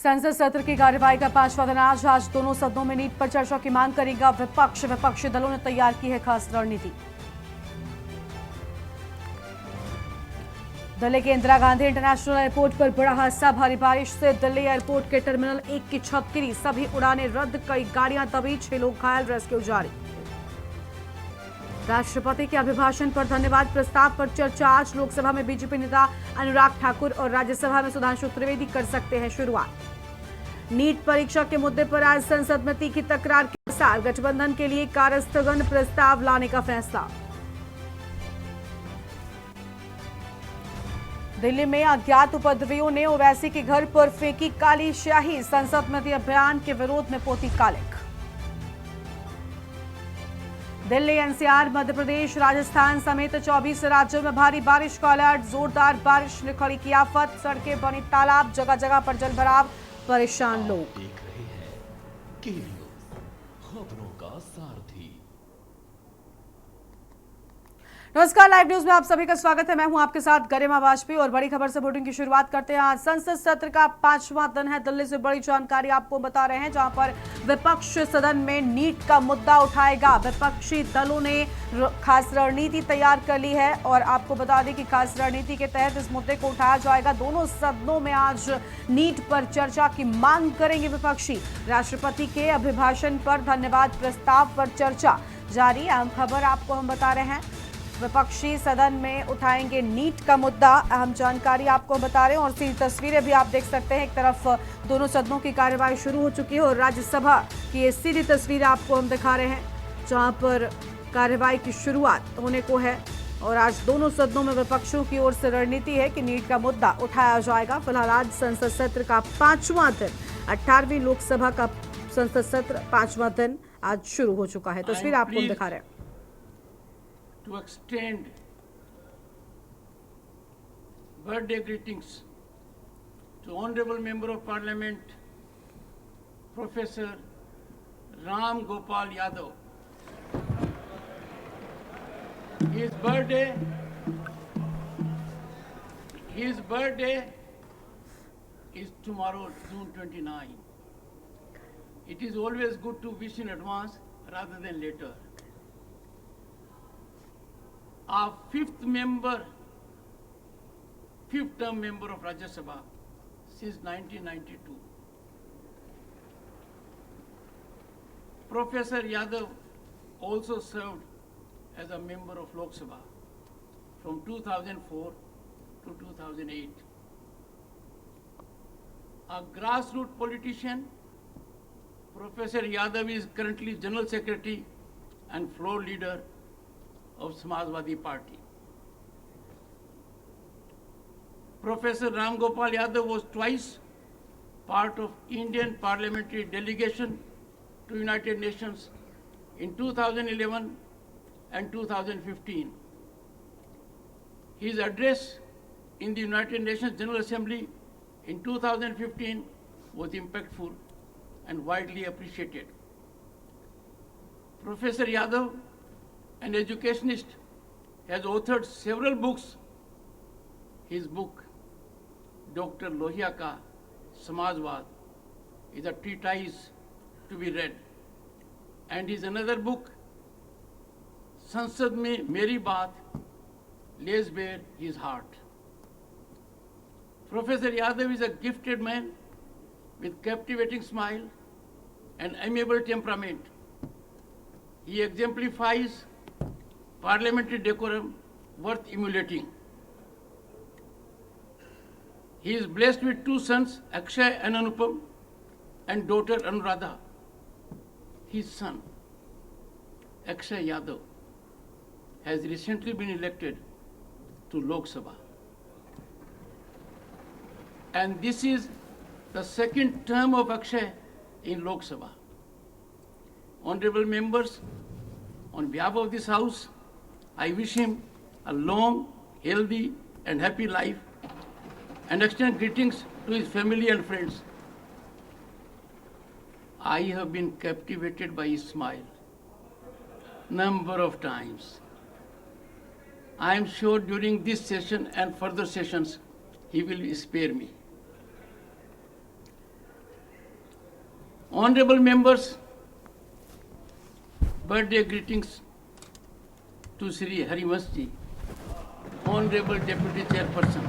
संसद सत्र की कार्यवाही का 5वां दिन आज दोनों सदनों में नीट पर चर्चा की मांग करेगा विपक्ष। विपक्षी दलों ने तैयार की है खास रणनीति। दिल्ली के इंदिरा गांधी इंटरनेशनल एयरपोर्ट पर बड़ा हादसा। भारी बारिश से दिल्ली एयरपोर्ट के टर्मिनल 1 की छत गिरी, सभी उड़ानें रद्द, कई गाड़ियां दबी, 6 लोग घायल, रेस्क्यू जारी। राष्ट्रपति के अभिभाषण पर धन्यवाद प्रस्ताव पर चर्चा। आज लोकसभा में बीजेपी नेता अनुराग ठाकुर और राज्यसभा में सुधांशु त्रिवेदी कर सकते हैं शुरुआत। नीट परीक्षा के मुद्दे पर आज संसद में तीखी तकरार के अनुसार गठबंधन के लिए कार्यस्थगन प्रस्ताव लाने का फैसला। दिल्ली में अज्ञात उपद्रवियों ने ओवैसी के घर पर फेंकी काली स्याही, संसद में दिए बयान के विरोध में पोती कालिक। दिल्ली, एनसीआर, मध्य प्रदेश, राजस्थान समेत 24 राज्यों में भारी बारिश का अलर्ट। जोरदार बारिश ने खड़ी की आफत, सड़कें बनी तालाब, जगह जगह पर जलभराव, परेशान लोग। देख रहे हैं खबरों का सारथी। नमस्कार, लाइव न्यूज में आप सभी का स्वागत है। मैं हूं आपके साथ गरिमा वाजपेयी और बड़ी खबर से बुलेटिन की शुरुआत करते हैं। आज संसद सत्र का 5वां दिन है। दिल्ली से बड़ी जानकारी आपको बता रहे हैं, जहां पर विपक्ष सदन में नीट का मुद्दा उठाएगा। विपक्षी दलों ने खास रणनीति तैयार कर ली है और आपको बता दें कि खास रणनीति के तहत इस मुद्दे को उठाया जाएगा। दोनों सदनों में आज नीट पर चर्चा की मांग करेंगे विपक्षी। राष्ट्रपति के अभिभाषण पर धन्यवाद प्रस्ताव पर चर्चा जारी। अहम खबर आपको हम बता रहे हैं, विपक्षी सदन में उठाएंगे नीट का मुद्दा। अहम जानकारी आपको बता रहे हैं और सीधी तस्वीरें भी आप देख सकते हैं। एक तरफ दोनों सदनों की कार्यवाही शुरू हो चुकी है और राज्यसभा की ये सीधी तस्वीरें आपको हम दिखा रहे हैं, जहां पर कार्यवाही की शुरुआत होने को है। और आज दोनों सदनों में विपक्षों की ओर से रणनीति है कि नीट का मुद्दा उठाया जाएगा। फिलहाल आज संसद सत्र का 5वां दिन, 18वीं लोकसभा का संसद सत्र 5वां दिन आज शुरू हो चुका है। तस्वीर आपको हम दिखा रहे हैं। To extend birthday greetings to Honorable Member of Parliament, Professor Ram Gopal Yadav. His birthday is tomorrow, June 29. It is always good to wish in advance rather than later. Our fifth term member of Rajya Sabha since 1992. Professor Yadav also served as a member of Lok Sabha from 2004 to 2008. A grassroots politician, Professor Yadav is currently General Secretary and floor leader of Samajwadi Party. Professor Ram Gopal Yadav was twice part of Indian parliamentary delegation to United Nations in 2011 and 2015. His address in the United Nations General Assembly in 2015 was impactful and widely appreciated. Professor Yadav, an educationist, has authored several books. His book, Dr. Lohia Ka Samajwad, is a treatise to be read. And his another book, Sansad Mein Meri Baat, lays bare his heart. Professor Yadav is a gifted man with captivating smile and amiable temperament. He exemplifies parliamentary decorum worth emulating. He is blessed with 2 sons, Akshay and Anupam, and daughter Anuradha. His son, Akshay Yadav, has recently been elected to Lok Sabha. And this is the second term of Akshay in Lok Sabha. Honorable members, on behalf of this House, I wish him a long, healthy, and happy life and extend greetings to his family and friends. I have been captivated by his smile number of times. I am sure during this session and further sessions, he will spare me. Honorable members, birthday greetings to Sri Harivansh ji, Honorable Deputy Chairperson.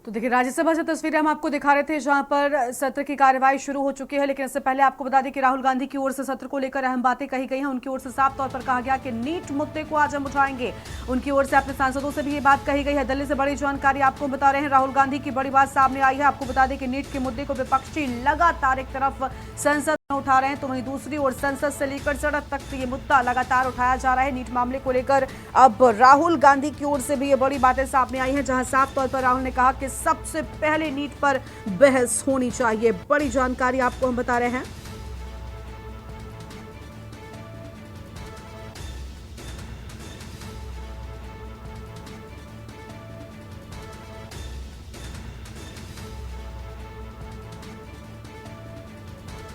तो देखिए राज्यसभा से तस्वीरें हम आपको दिखा रहे थे जहां पर सत्र की कार्यवाही शुरू हो चुकी है, लेकिन इससे पहले आपको बता दें कि राहुल गांधी की ओर से सत्र को लेकर अहम बातें कही गई हैं। उनकी ओर से साफ तौर पर कहा गया कि नीट मुद्दे को आज हम उठाएंगे। उनकी ओर से अपने सांसदों से भी ये बात कही गई है। दिल्ली से बड़ी जानकारी आपको बता रहे हैं, राहुल गांधी की बड़ी बात सामने आई है। आपको बता दें कि नीट के मुद्दे को विपक्षी लगातार एक तरफ संसद में उठा रहे हैं, तो वहीं दूसरी ओर संसद से लेकर सड़क तक ये मुद्दा लगातार उठाया जा रहा है। नीट मामले को लेकर अब राहुल गांधी की ओर से भी ये बड़ी बातें सामने आई हैं, जहां साफ तौर पर राहुल ने कहा कि सबसे पहले नीट पर बहस होनी चाहिए। बड़ी जानकारी आपको हम बता रहे हैं।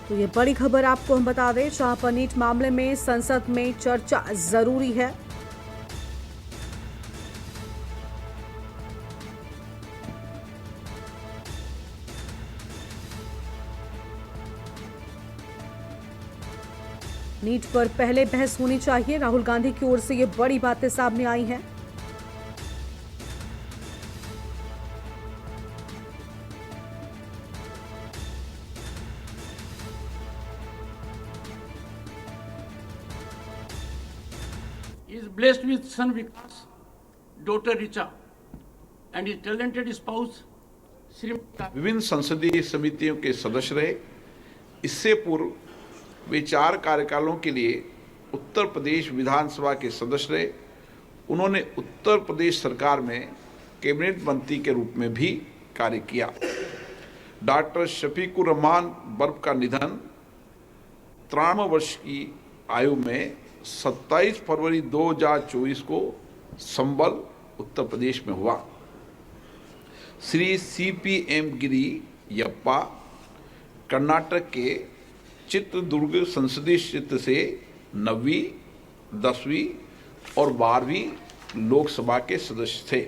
तो ये बड़ी खबर आपको हम बता दें, जहां पर नीट मामले में संसद में चर्चा जरूरी है। नीट पर पहले बहस होनी चाहिए। राहुल गांधी की ओर से ये बड़ी बातें सामने आई हैं। He is blessed with son Vikas, daughter Richa, and his talented spouse Srimati. विभिन्न संसदीय समितियों के सदस्य रहे। इससे पूर्व वे 4 कार्यकालों के लिए उत्तर प्रदेश विधानसभा के सदस्य रहे। उन्होंने उत्तर प्रदेश सरकार में कैबिनेट मंत्री के रूप में भी कार्य किया। डॉक्टर शफीकुर रहमान बर्फ का निधन 93 वर्ष की आयु में 27 फरवरी 2024 को संबल उत्तर प्रदेश में हुआ। श्री CPM गिरी यप्पा कर्नाटक के चित्रदुर्ग संसदीय क्षेत्र से 9वीं, 10वीं और 12वीं लोकसभा के सदस्य थे।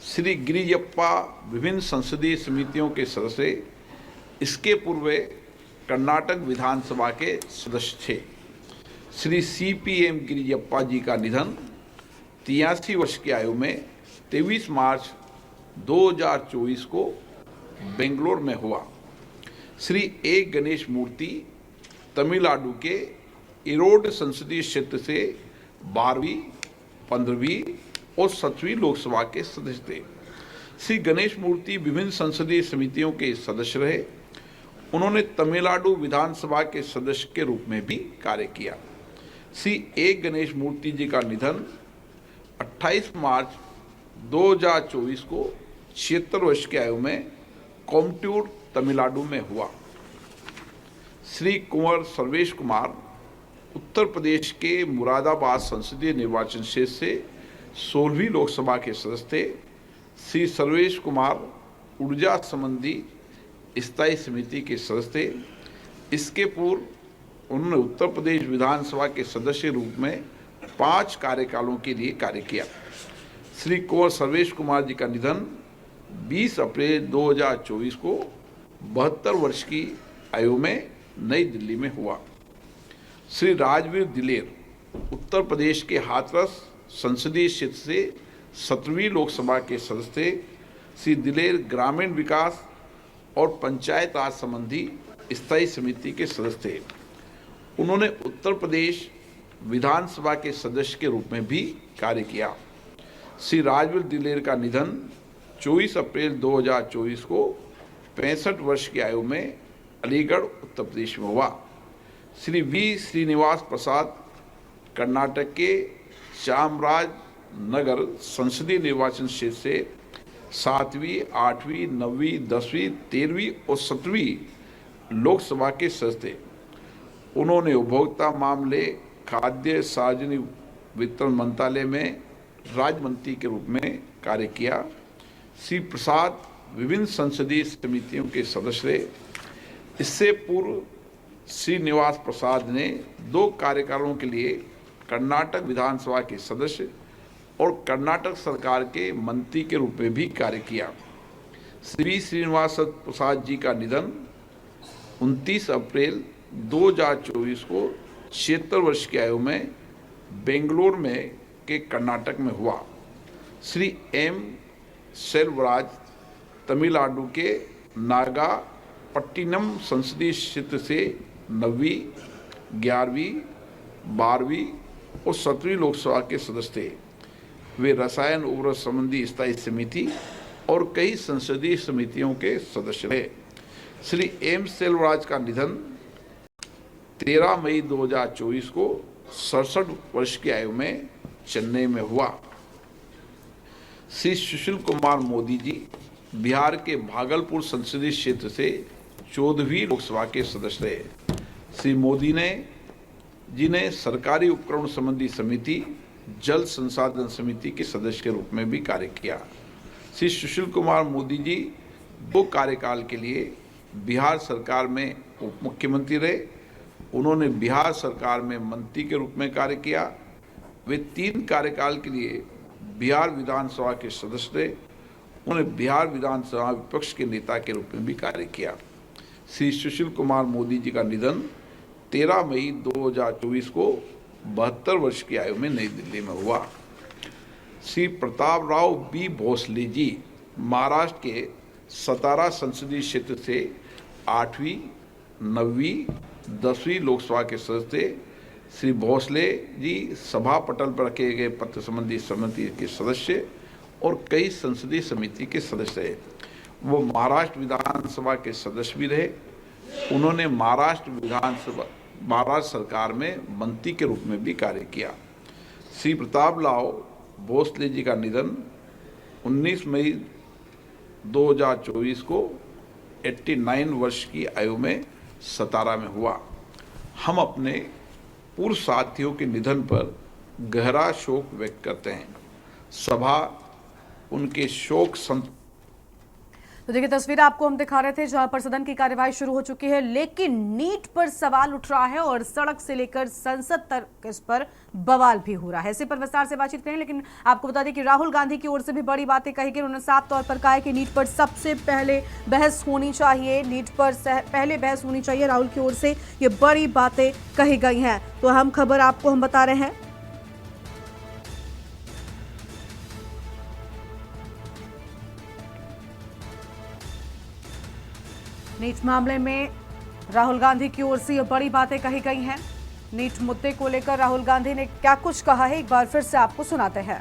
श्री गिरियप्पा विभिन्न संसदीय समितियों के सदस्य, इसके पूर्व कर्नाटक विधानसभा के सदस्य थे। श्री CPM गिरियप्पा जी का निधन 83 वर्ष की आयु में 23 मार्च 2024 को बेंगलोर में हुआ। श्री A गणेश मूर्ति तमिलनाडु के इरोड संसदीय क्षेत्र से 12वीं, 15वीं और 7वीं लोकसभा के सदस्य थे। श्री गणेश मूर्ति विभिन्न संसदीय समितियों के सदस्य रहे। उन्होंने तमिलनाडु विधानसभा के सदस्य के रूप में भी कार्य किया। श्री A गणेश मूर्ति जी का निधन 28 मार्च 2024 को 76 वर्ष की आयु में कोमटूर तमिलनाडु में हुआ। श्री कुंवर सर्वेश कुमार उत्तर प्रदेश के मुरादाबाद संसदीय निर्वाचन क्षेत्र से 16वीं लोकसभा के सदस्य थे। श्री सर्वेश कुमार ऊर्जा संबंधी स्थायी समिति के सदस्य थे। इसके पूर्व उन्होंने उत्तर प्रदेश विधानसभा के सदस्य के रूप में 5 कार्यकालों के लिए कार्य किया। श्री कुंवर सर्वेश कुमार जी का निधन 20 अप्रैल 2024 को 72 वर्ष की आयु में नई दिल्ली में हुआ। श्री राजवीर दिलेर उत्तर प्रदेश के हाथरस संसदीय क्षेत्र से 17वीं लोकसभा के सदस्य थे। श्री दिलेर ग्रामीण विकास और पंचायत राज संबंधी स्थायी समिति के सदस्य थे। उन्होंने उत्तर प्रदेश विधानसभा के सदस्य के रूप में भी कार्य किया। श्री राजवीर दिलेर का निधन 24 अप्रैल 2024 को 65 वर्ष की आयु में अलीगढ़ उत्तर प्रदेश में हुआ। श्री V श्रीनिवास प्रसाद कर्नाटक के चामराजनगर संसदीय निर्वाचन क्षेत्र से 7वीं, 8वीं, 9वीं, 10वीं, 13वीं और 7वीं लोकसभा के सदस्य थे। उन्होंने उपभोक्ता मामले, खाद्य सार्वजनिक वितरण मंत्रालय में राज्य मंत्री के रूप में कार्य किया। श्री प्रसाद विभिन्न संसदीय समितियों के सदस्य रहे। इससे पूर्व श्रीनिवास प्रसाद ने 2 कार्यकालों के लिए कर्नाटक विधानसभा के सदस्य और कर्नाटक सरकार के मंत्री के रूप में भी कार्य किया। श्री श्रीनिवास प्रसाद जी का निधन 29 अप्रैल 2024 को 76 वर्ष की आयु में बेंगलोर में के कर्नाटक में हुआ। श्री एम सेल्वराज तमिलनाडु के नागापट्टिनम संसदीय क्षेत्र से 9वीं, 11वीं, 12वीं और 17वीं लोकसभा के सदस्य थे। वे रसायन उर्वरक संबंधी स्थायी समिति और कई संसदीय समितियों के सदस्य रहे। श्री एम सेल्वराज का निधन 13 मई 2024 को 67 वर्ष की आयु में चेन्नई में हुआ। श्री सुशील कुमार मोदी जी बिहार के भागलपुर संसदीय क्षेत्र से 14वीं लोकसभा के सदस्य रहे। श्री मोदी जी ने सरकारी उपकरण संबंधी समिति, जल संसाधन समिति के सदस्य के रूप में भी कार्य किया। श्री सुशील कुमार मोदी जी 2 कार्यकाल के लिए बिहार सरकार में उप मुख्यमंत्री रहे। उन्होंने बिहार सरकार में मंत्री के रूप में कार्य किया। वे 3 कार्यकाल के लिए बिहार विधानसभा के सदस्य रहे। उन्होंने बिहार विधानसभा विपक्ष के नेता के रूप में भी कार्य किया। श्री सुशील कुमार मोदी जी का निधन 13 मई 2024 को 72 वर्ष की आयु में नई दिल्ली में हुआ। श्री प्रताप राव बी भोसले जी महाराष्ट्र के सतारा संसदीय क्षेत्र से 8वीं, 9वीं, 10वीं लोकसभा के सदस्य थे। श्री भोसले जी सभा पटल पर रखे गए पत्र संबंधी समिति के सदस्य और कई संसदीय समिति के सदस्य रहे। वो महाराष्ट्र विधानसभा के सदस्य भी रहे। उन्होंने महाराष्ट्र सरकार में मंत्री के रूप में भी कार्य किया। श्री प्रताप राव भोसले जी का निधन 19 मई 2024 को 89 वर्ष की आयु में सतारा में हुआ। हम अपने पूर्व साथियों के निधन पर गहरा शोक व्यक्त करते हैं। सभा उनके शोक तो देखिए तस्वीर आपको हम दिखा रहे थे जहां पर सदन की कार्यवाही शुरू हो चुकी है, लेकिन नीट पर सवाल उठ रहा है और सड़क से लेकर संसद तक इस पर बवाल भी हो रहा है। इसी पर विस्तार से बातचीत करें, लेकिन आपको बता दें कि राहुल गांधी की ओर से भी बड़ी बातें कही गई। उन्होंने साफ तौर पर कहा है कि नीट पर सबसे पहले बहस होनी चाहिए, नीट पर पहले बहस होनी चाहिए। राहुल की ओर से ये बड़ी बातें कही गई हैं। तो हम खबर आपको हम बता रहे हैं। नीट मामले में राहुल गांधी की ओर से ये बड़ी बातें कही गई हैं। नीट मुद्दे को लेकर राहुल गांधी ने क्या कुछ कहा है, एक बार फिर से आपको सुनाते हैं।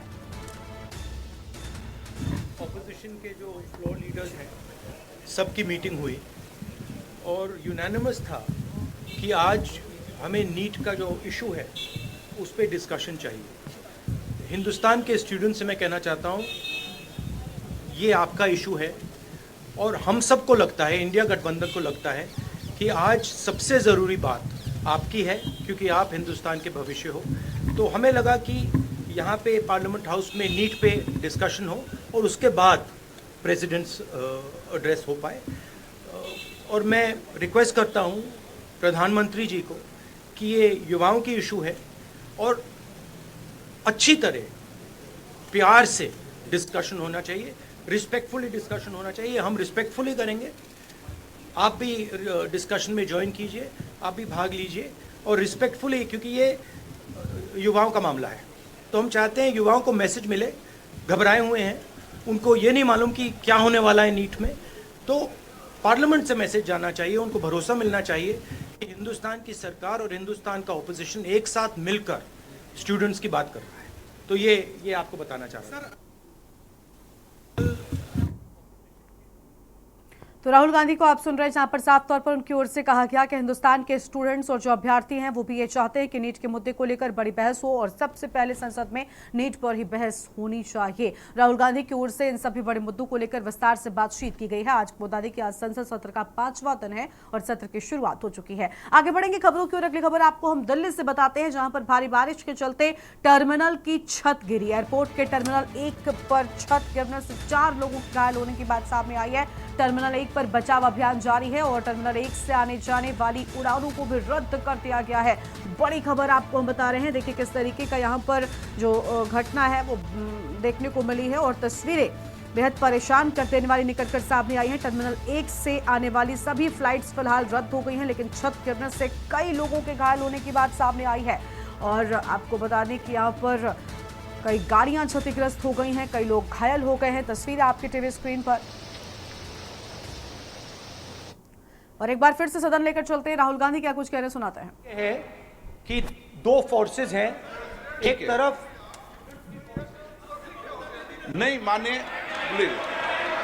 ऑपोजिशन के जो फ्लोर लीडर्स हैं सबकी मीटिंग हुई और यूनानिमस था कि आज हमें नीट का जो इशू है उस पर डिस्कशन चाहिए। हिंदुस्तान के स्टूडेंट्स से मैं कहना चाहता हूँ ये आपका इशू है और हम सबको लगता है, इंडिया गठबंधन को लगता है कि आज सबसे ज़रूरी बात आपकी है क्योंकि आप हिंदुस्तान के भविष्य हो। तो हमें लगा कि यहाँ पे पार्लियामेंट हाउस में नीट पे डिस्कशन हो और उसके बाद प्रेसिडेंट्स एड्रेस हो पाए। और मैं रिक्वेस्ट करता हूँ प्रधानमंत्री जी को कि ये युवाओं की इशू है और अच्छी तरह प्यार से डिस्कशन होना चाहिए, रिस्पेक्टफुली डिस्कशन होना चाहिए। हम रिस्पेक्टफुली करेंगे, आप भी डिस्कशन में ज्वाइन कीजिए, आप भी भाग लीजिए और रिस्पेक्टफुली, क्योंकि ये युवाओं का मामला है। तो हम चाहते हैं युवाओं को मैसेज मिले, घबराए हुए हैं, उनको ये नहीं मालूम कि क्या होने वाला है नीट में। तो पार्लियामेंट से मैसेज जाना चाहिए, उनको भरोसा मिलना चाहिए कि हिंदुस्तान की सरकार और हिंदुस्तान का ऑपोजिशन एक साथ मिलकर स्टूडेंट्स की बात कर रहा है। तो ये आपको बताना चाह रहा हूँ। तो राहुल गांधी को आप सुन रहे हैं, जहां पर साफ तौर पर उनकी ओर से कहा गया कि हिंदुस्तान के स्टूडेंट्स और जो अभ्यर्थी हैं वो भी ये चाहते हैं कि नीट के मुद्दे को लेकर बड़ी बहस हो और सबसे पहले संसद में नीट पर ही बहस होनी चाहिए। राहुल गांधी की ओर से इन सभी बड़े मुद्दों को लेकर विस्तार से बातचीत की गई है। आज बता दें कि आज संसद सत्र का 5वां दिन है और सत्र की शुरुआत हो चुकी है। आगे बढ़ेंगे खबरों की ओर। अगली खबर आपको हम दिल्ली से बताते हैं, जहां पर भारी बारिश के चलते टर्मिनल की छत गिरी। एयरपोर्ट के टर्मिनल 1 पर छत गिरने से 4 लोगों के घायल होने की बात सामने आई है। टर्मिनल 1 पर बचाव अभियान जारी है और टर्मिनल 1 से आने जाने वाली उड़ानों को भी रद्द कर दिया गया है। बड़ी खबर आपको हम बता रहे हैं। देखिए किस तरीके का यहाँ पर जो घटना है वो देखने को मिली है और तस्वीरें बेहद परेशान कर देने वाली निकलकर सामने आई है। टर्मिनल 1 से आने वाली सभी फ्लाइट्स फिलहाल रद्द हो गई हैं, लेकिन छत गिरने से कई लोगों के घायल होने की बात सामने आई है। और आपको बता दें कि यहाँ पर कई गाड़ियां क्षतिग्रस्त हो गई हैं, कई लोग घायल हो गए हैं। तस्वीर आपके टीवी स्क्रीन पर। और एक बार फिर से सदन लेकर चलते हैं। राहुल गांधी क्या कुछ कह रहे सुनाते हैं। है कि दो फोर्सेस हैं, एक तरफ नहीं माने प्लीज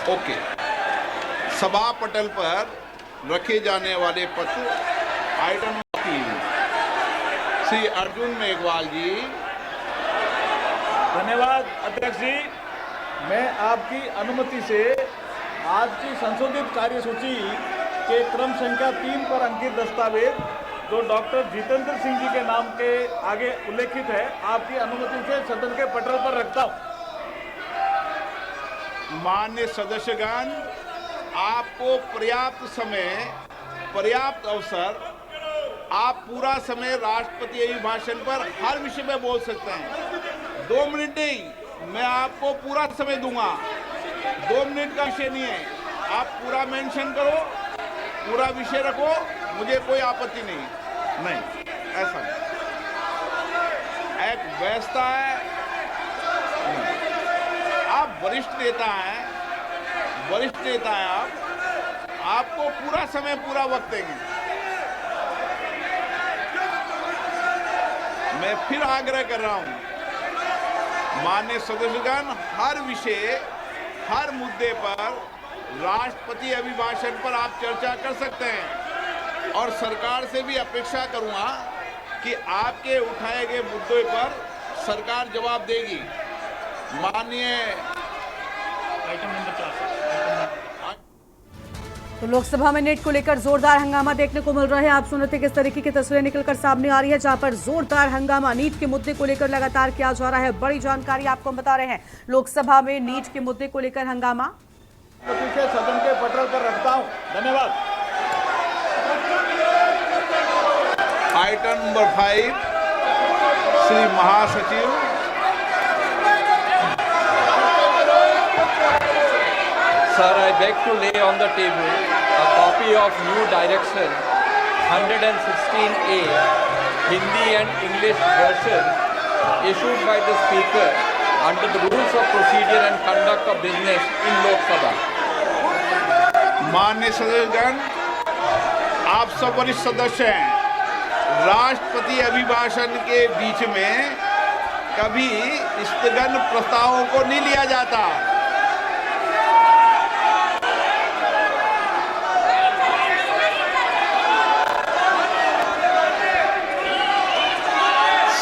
ओके। सभा पटल पर रखे जाने वाले पत्र आइटम 3 श्री अर्जुन मेघवाल जी। धन्यवाद अध्यक्ष जी। मैं आपकी अनुमति से आज की संशोधित कार्यसूची के क्रम संख्या 3 पर अंकित दस्तावेज जो डॉक्टर जितेंद्र सिंह जी के नाम के आगे उल्लेखित है, आपकी अनुमति से सदन के पटल पर रखता हूं। मान्य सदस्यगण, आपको पर्याप्त समय, पर्याप्त अवसर, आप पूरा समय राष्ट्रपति अभिभाषण पर हर विषय में बोल सकते हैं। 2 मिनट नहीं, मैं आपको पूरा समय दूंगा। 2 मिनट का विषय नहीं है, आप पूरा मेंशन करो, पूरा विषय रखो, मुझे कोई आपत्ति नहीं, ऐसा नहीं। एक व्यवस्था है, आप वरिष्ठ नेता हैं, आपको पूरा समय, पूरा वक्त देंगे। मैं फिर आग्रह कर रहा हूं, माननीय सदस्यगण, हर विषय, हर मुद्दे पर राष्ट्रपति अभिभाषण पर आप चर्चा कर सकते हैं और सरकार से भी अपेक्षा करूंगा कि आपके उठाए गए मुद्दों पर सरकार जवाब देगी। माननीय आइटम नंबर 4 तो लोकसभा में नीट को लेकर जोरदार हंगामा देखने को मिल रहा है। आप सुन रहे थे किस तरीके की तस्वीरें निकलकर सामने आ रही है, जहां पर जोरदार हंगामा नीट के मुद्दे को लेकर लगातार किया जा रहा है। बड़ी जानकारी आपको हम बता रहे हैं। लोकसभा में नीट के मुद्दे को लेकर हंगामा पीछे सदन के पटल पर रखता हूं। धन्यवाद। आइटम नंबर 5 श्री महासचिव। Sir, I beg to lay on the table a copy of new direction 116A, Hindi and English version issued by the Speaker under the rules of procedure and conduct of business in Lok Sabha. माननीय सदस्यगण, आप सब वरिष्ठ सदस्य हैं। राष्ट्रपति अभिभाषण के बीच में कभी स्थगन प्रस्तावों को नहीं लिया जाता।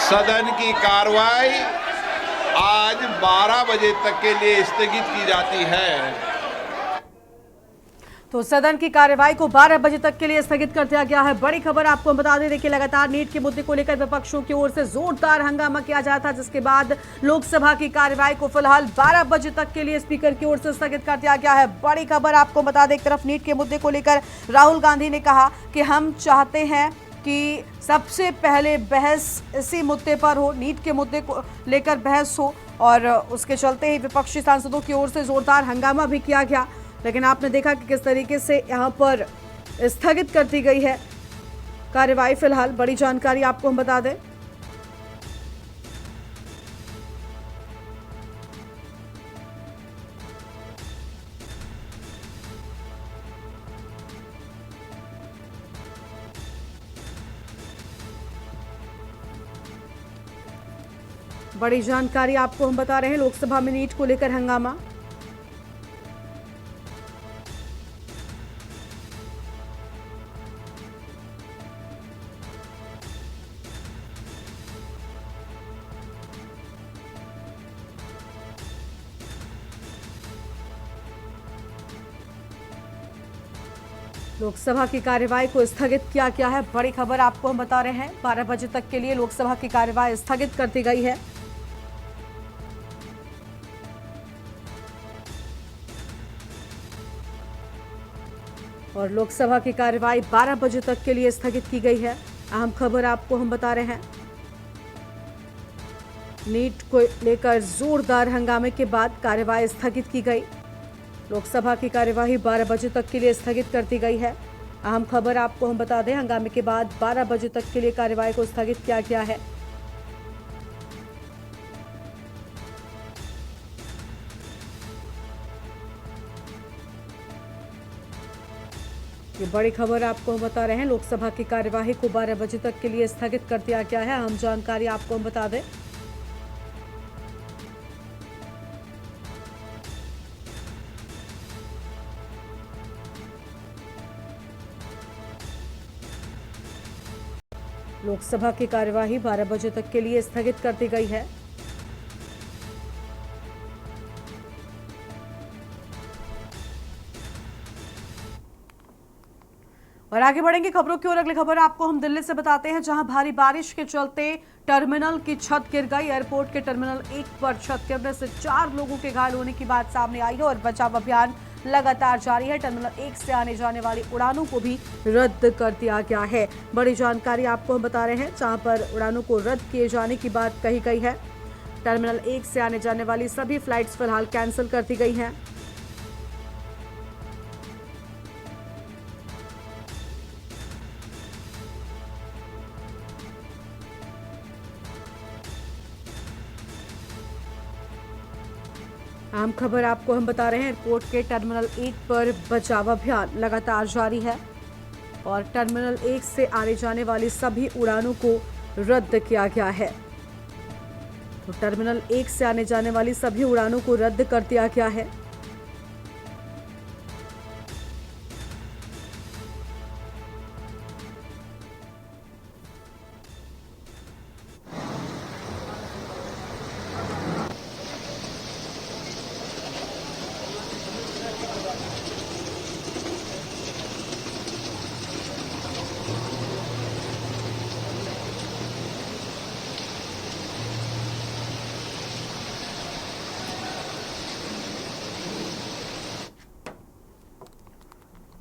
सदन की कार्रवाई आज 12 बजे तक के लिए स्थगित की जाती है। तो सदन की कार्यवाही को 12 बजे तक के लिए स्थगित कर दिया गया है। बड़ी खबर आपको बता दें, देखिए लगातार नीट के मुद्दे को लेकर विपक्षों की ओर से जोरदार हंगामा किया जा रहा था, जिसके बाद लोकसभा की कार्यवाही को फिलहाल 12 बजे तक के लिए स्पीकर की ओर से स्थगित कर दिया गया है। बड़ी खबर आपको बता दें, एक तरफ नीट के मुद्दे को लेकर राहुल गांधी ने कहा कि हम चाहते हैं कि सबसे पहले बहस इसी मुद्दे पर हो, नीट के मुद्दे को लेकर बहस हो, और उसके चलते ही विपक्षी सांसदों की ओर से जोरदार हंगामा भी किया गया। लेकिन आपने देखा कि किस तरीके से यहां पर स्थगित कर दी गई है कार्यवाही। फिलहाल बड़ी जानकारी आपको हम बता दें, बड़ी जानकारी आपको हम बता रहे हैं। लोकसभा में नीट को लेकर हंगामा। लोकसभा की कार्यवाही को स्थगित किया गया है। बड़ी खबर आपको हम बता रहे हैं, 12 बजे तक के लिए लोकसभा की कार्यवाही स्थगित कर दी गई है। और लोकसभा की कार्यवाही 12 बजे तक के लिए स्थगित की गई है। अहम खबर आपको हम बता रहे हैं, नीट को लेकर जोरदार हंगामे के बाद कार्यवाही स्थगित की गई। लोकसभा की कार्यवाही 12 बजे तक के लिए स्थगित कर दी गई है। अहम खबर आपको हम बता दें, हंगामे के बाद 12 बजे तक के लिए कार्यवाही को स्थगित किया गया है। ये बड़ी खबर आपको हम बता रहे हैं, लोकसभा की कार्यवाही को 12 बजे तक के लिए स्थगित कर दिया गया है। अहम जानकारी आपको हम बता दें। लोकसभा की कार्यवाही 12 बजे तक के लिए स्थगित कर दी गई है। और आगे बढ़ेंगे खबरों की ओर। अगली खबर आपको हम दिल्ली से बताते हैं, जहां भारी बारिश के चलते टर्मिनल की छत गिर गई। एयरपोर्ट के टर्मिनल 1 पर छत गिरने से 4 लोगों के घायल होने की बात सामने आई है और बचाव अभियान लगातार जारी है। टर्मिनल 1 से आने जाने वाली उड़ानों को भी रद्द कर दिया गया है। बड़ी जानकारी आपको हम बता रहे हैं, जहां पर उड़ानों को रद्द किए जाने की बात कही गई है। टर्मिनल 1 से आने जाने वाली सभी फ्लाइट्स फिलहाल कैंसिल कर दी गई हैं। आम खबर आपको हम बता रहे हैं, एयरपोर्ट के टर्मिनल 1 पर बचाव अभियान लगातार जारी है और टर्मिनल 1 से आने जाने वाली सभी उड़ानों को रद्द किया गया है। तो टर्मिनल 1 से आने जाने वाली सभी उड़ानों को रद्द कर दिया गया है।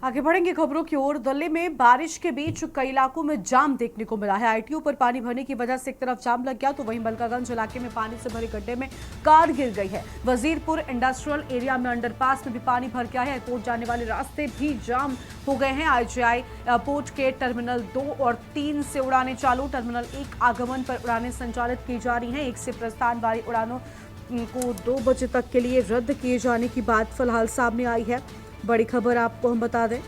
आगे बढ़ेंगे खबरों की ओर। दिल्ली में बारिश के बीच कई इलाकों में जाम देखने को मिला है। आईटीओ पर पानी भरने की वजह से एक तरफ जाम लग गया, तो वहीं मलकागंज इलाके में पानी से भरे गड्ढे में कार गिर गई है। वजीरपुर इंडस्ट्रियल एरिया में अंडरपास में भी पानी भर गया है। एयरपोर्ट जाने वाले रास्ते भी जाम हो गए हैं। आईजीआई एयरपोर्ट के टर्मिनल 2 और 3 से उड़ानें चालू। टर्मिनल 1 आगमन पर उड़ानें संचालित की जा रही हैं। 1 से प्रस्थान वाली उड़ानों को 2 बजे तक के लिए रद्द किए जाने की बात फिलहाल सामने आई है। बड़ी खबर आपको हम बता दें,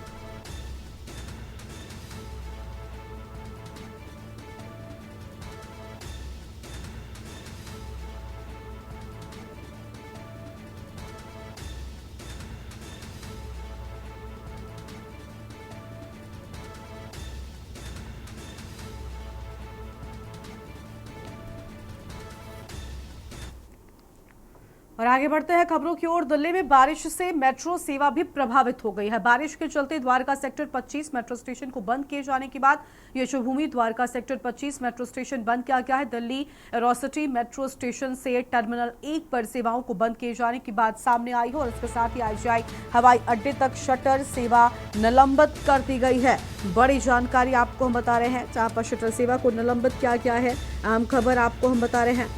और आगे बढ़ते हैं खबरों की ओर। दिल्ली में बारिश से मेट्रो सेवा भी प्रभावित हो गई है। बारिश के चलते द्वारका सेक्टर 25 मेट्रो स्टेशन को बंद किए जाने के बाद Yashobhoomi Dwarka sector 25 metro station बंद किया गया है। दिल्ली एरोसिटी मेट्रो स्टेशन से टर्मिनल 1 पर सेवाओं को बंद किए जाने की बात सामने आई है और इसके साथ ही आईजीआई हवाई अड्डे तक शटर सेवा निलंबित कर दी गई है। बड़ी जानकारी आपको हम बता रहे हैं, जहां पर शटर सेवा को निलंबित किया गया है। अहम खबर आपको हम बता रहे हैं,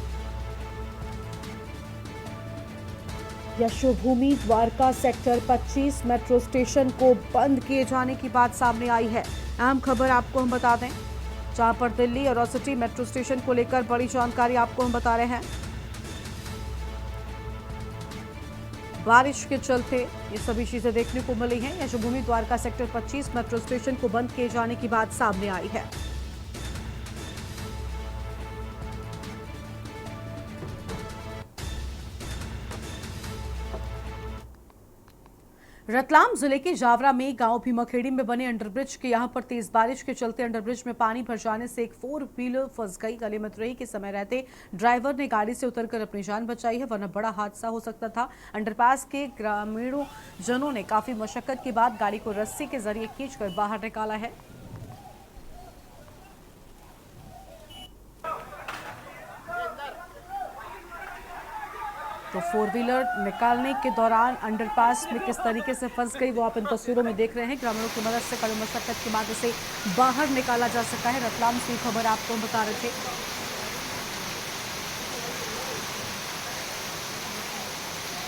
Yashobhoomi Dwarka sector 25 metro station को बंद किए जाने की बात सामने आई है। अहम खबर आपको हम बता दें, जहां पर दिल्ली एरोसिटी मेट्रो स्टेशन को लेकर बड़ी जानकारी आपको हम बता रहे हैं। बारिश के चलते ये सभी चीजें देखने को मिली हैं। Yashobhoomi Dwarka sector 25 metro station को बंद किए जाने की बात सामने आई है। रतलाम जिले के जावरा में गांव भीमाखेड़ी में बने अंडरब्रिज के यहां पर तेज बारिश के चलते अंडरब्रिज में पानी भर जाने से एक 4 व्हीलर फंस गई। गले में रही के समय रहते ड्राइवर ने गाड़ी से उतरकर अपनी जान बचाई है, वरना बड़ा हादसा हो सकता था। अंडरपास के ग्रामीणों जनों ने काफी मशक्कत के बाद गाड़ी को रस्सी के जरिए खींचकर बाहर निकाला है। तो 4 व्हीलर निकालने के दौरान अंडरपास में किस तरीके से फंस गई वो आप इन तस्वीरों में देख रहे हैं। ग्रामीणों की मदद से कड़ी मशक्कत के बाद इसे बाहर निकाला जा सका है। रतलाम से खबर आपको बता रहे थे।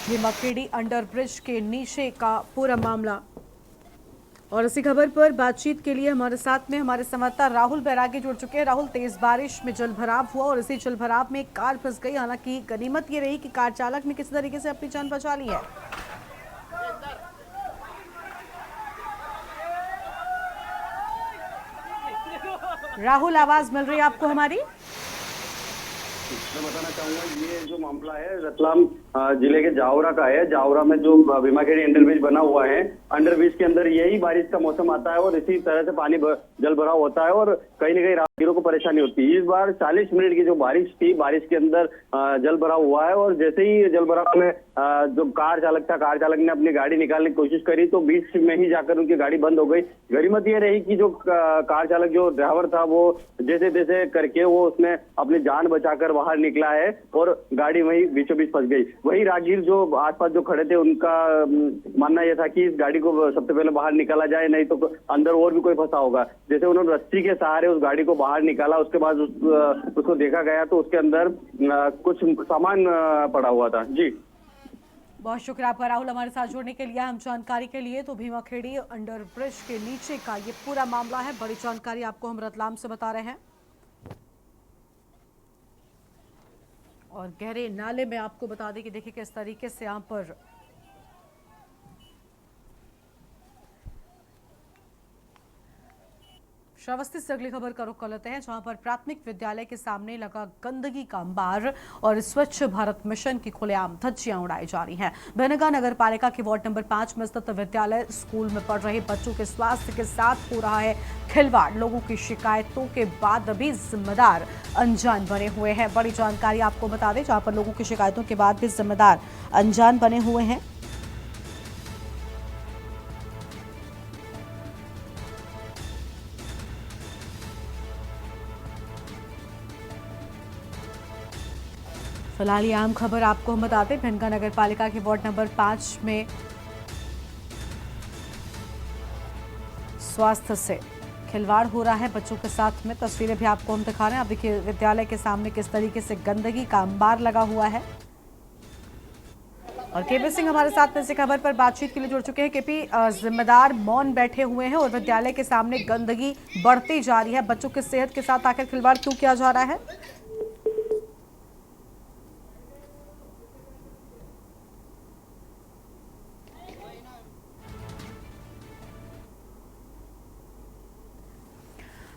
भीमाखेड़ी अंडर ब्रिज के नीचे का पूरा मामला। और इसी खबर पर बातचीत के लिए हमारे साथ में हमारे संवाददाता राहुल बैरागी जुड़ चुके हैं। राहुल, तेज बारिश में जलभराव हुआ और इसी जलभराव में एक कार फंस गई। हालांकि गनीमत ये रही कि कार चालक ने किसी तरीके से अपनी जान बचा ली है। राहुल, आवाज मिल रही है आपको हमारी? मैं बताना चाहूंगा, ये जो मामला है रतलाम जिले के जावरा का है। जावरा में जो भीमाखेड़ी अंडरब्रिज बना हुआ है, अंडरब्रिज के अंदर यही बारिश का मौसम आता है और इसी तरह से पानी जल भराव होता है और कहीं ना कहीं राहगीरों को परेशानी होती है। इस बार 40 मिनट की जो बारिश थी, बारिश के अंदर जल भराव हुआ है और जैसे ही जल भराव में जो कार चालक था, कार चालक ने अपनी गाड़ी निकालने की कोशिश करी तो बीच में ही जाकर उनकी गाड़ी बंद हो गई। गनीमत ये रही कि जो कार चालक, जो ड्राइवर था, वो जैसे तैसे करके वो उसने अपनी जान बचाकर बाहर निकला है और गाड़ी वहीं बीचों बीच फंस गई। वही राहगीर जो आसपास जो खड़े थे, उनका मानना यह था कि इस गाड़ी को सबसे पहले बाहर निकाला जाए, नहीं तो अंदर और भी कोई फंसा होगा। जैसे उन्होंने रस्सी के सहारे उस गाड़ी को बाहर निकाला, उसके बाद उसको देखा गया तो उसके अंदर कुछ सामान पड़ा हुआ था। जी, बहुत शुक्रिया आपका राहुल, हमारे साथ जुड़ने के लिए। हम जानकारी के लिए तो भीमाखेड़ी अंडर ब्रिज के नीचे का ये पूरा मामला है। बड़ी जानकारी आपको हम रतलाम से बता रहे हैं। और गहरे नाले में आपको बता दें कि देखिए किस तरीके से यहाँ पर श्रावस्ती से अगली खबर का रुख कर लेते हैं, जहां पर प्राथमिक विद्यालय के सामने लगा गंदगी का अंबार और स्वच्छ भारत मिशन की खुलेआम धज्जियां उड़ाई जा रही हैं। भिनगा नगर पालिका के वार्ड नंबर 5 में स्थित विद्यालय स्कूल में पढ़ रहे बच्चों के स्वास्थ्य के साथ हो रहा है खिलवाड़। लोगों की शिकायतों के बाद भी जिम्मेदार अनजान बने हुए हैं। बड़ी जानकारी आपको बता दें, जहां पर लोगों की शिकायतों के बाद भी जिम्मेदार अनजान बने हुए हैं। फिलहाल ये आम खबर आपको हम बताते हैं, भिनगा नगर पालिका के वार्ड नंबर 5 में स्वास्थ्य से खिलवाड़ हो रहा है बच्चों के साथ में। तस्वीरें भी आपको हम दिखा रहे हैं। आप देखिए विद्यालय के सामने किस तरीके से गंदगी का अंबार लगा हुआ है। और केपी सिंह हमारे साथ में इस खबर पर बातचीत के लिए जुड़ चुके हैं। केपी, जिम्मेदार मौन बैठे हुए हैं और विद्यालय के सामने गंदगी बढ़ती जा रही है। बच्चों की सेहत के साथ आखिर खिलवाड़ क्यों किया जा रहा है?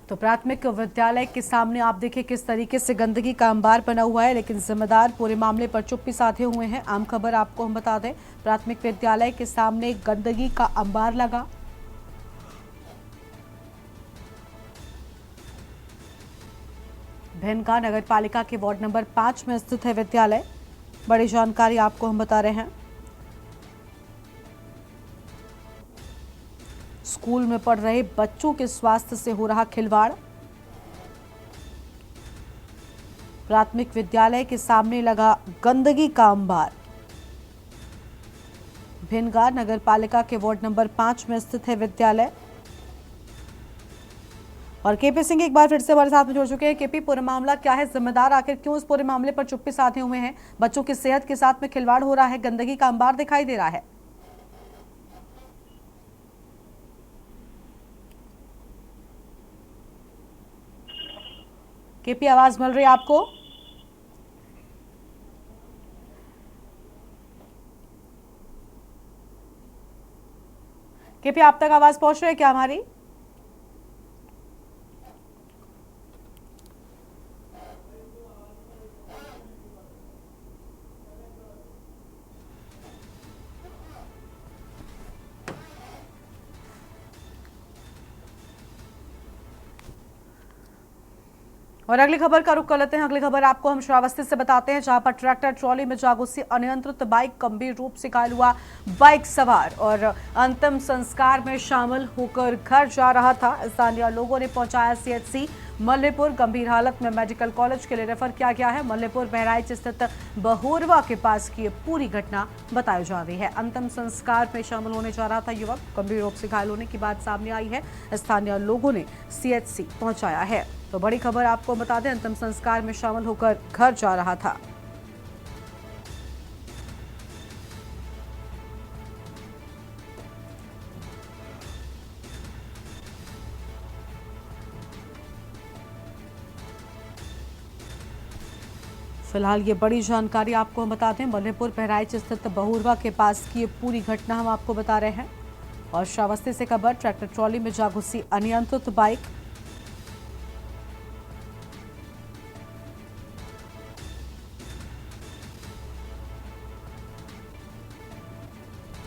तो प्राथमिक विद्यालय के सामने आप देखिए किस तरीके से गंदगी का अंबार बना हुआ है, लेकिन जिम्मेदार पूरे मामले पर चुप्पी साधे हुए हैं। आम खबर आपको हम बता दें, प्राथमिक विद्यालय के सामने गंदगी का अंबार लगा। भिनगा नगर पालिका के वार्ड नंबर 5 में स्थित है विद्यालय। बड़ी जानकारी आपको हम बता रहे हैं। स्कूल में पढ़ रहे बच्चों के स्वास्थ्य से हो रहा खिलवाड़। प्राथमिक विद्यालय के सामने लगा गंदगी का अंबार। भिनगा नगर पालिका के वार्ड नंबर 5 में स्थित है विद्यालय। और केपी सिंह एक बार फिर से हमारे साथ में जुड़ चुके हैं। केपी, पूरा मामला क्या है? जिम्मेदार आखिर क्यों इस पूरे मामले पर चुप्पी साधे हुए हैं? बच्चों की सेहत के साथ में खिलवाड़ हो रहा है, गंदगी का अंबार दिखाई दे रहा है। केपी, आवाज मिल रही है आपको? केपी, आप तक आवाज पहुंच रही है क्या हमारी? और अगली खबर का रुख कर लेते हैं। अगली खबर आपको हम श्रावस्ती से बताते हैं, जहां पर ट्रैक्टर ट्रॉली में जा घुसी अनियंत्रित बाइक, गंभीर रूप से घायल हुआ बाइक सवार और अंतिम संस्कार में शामिल होकर घर जा रहा था। स्थानीय लोगों ने पहुंचाया सीएचसी मल्लेपुर। गंभीर हालत में मेडिकल कॉलेज के लिए रेफर किया गया है। मल्लेपुर बहराइच स्थित बहोरवा के पास की पूरी घटना बताई जा रही है। अंतिम संस्कार में शामिल होने जा रहा था युवक, गंभीर रूप से घायल होने की बात सामने आई है। स्थानीय लोगों ने सीएचसी पहुंचाया है। तो बड़ी खबर आपको बता दें, अंतिम संस्कार में शामिल होकर घर जा रहा था। फिलहाल ये बड़ी जानकारी आपको हम बता दें, मल्लीपुर बहराइच स्थित बहुरवा के पास की ये पूरी घटना हम आपको बता रहे हैं। और श्रावस्ती से खबर, ट्रैक्टर ट्रॉली में जा घुसी अनियंत्रित बाइक।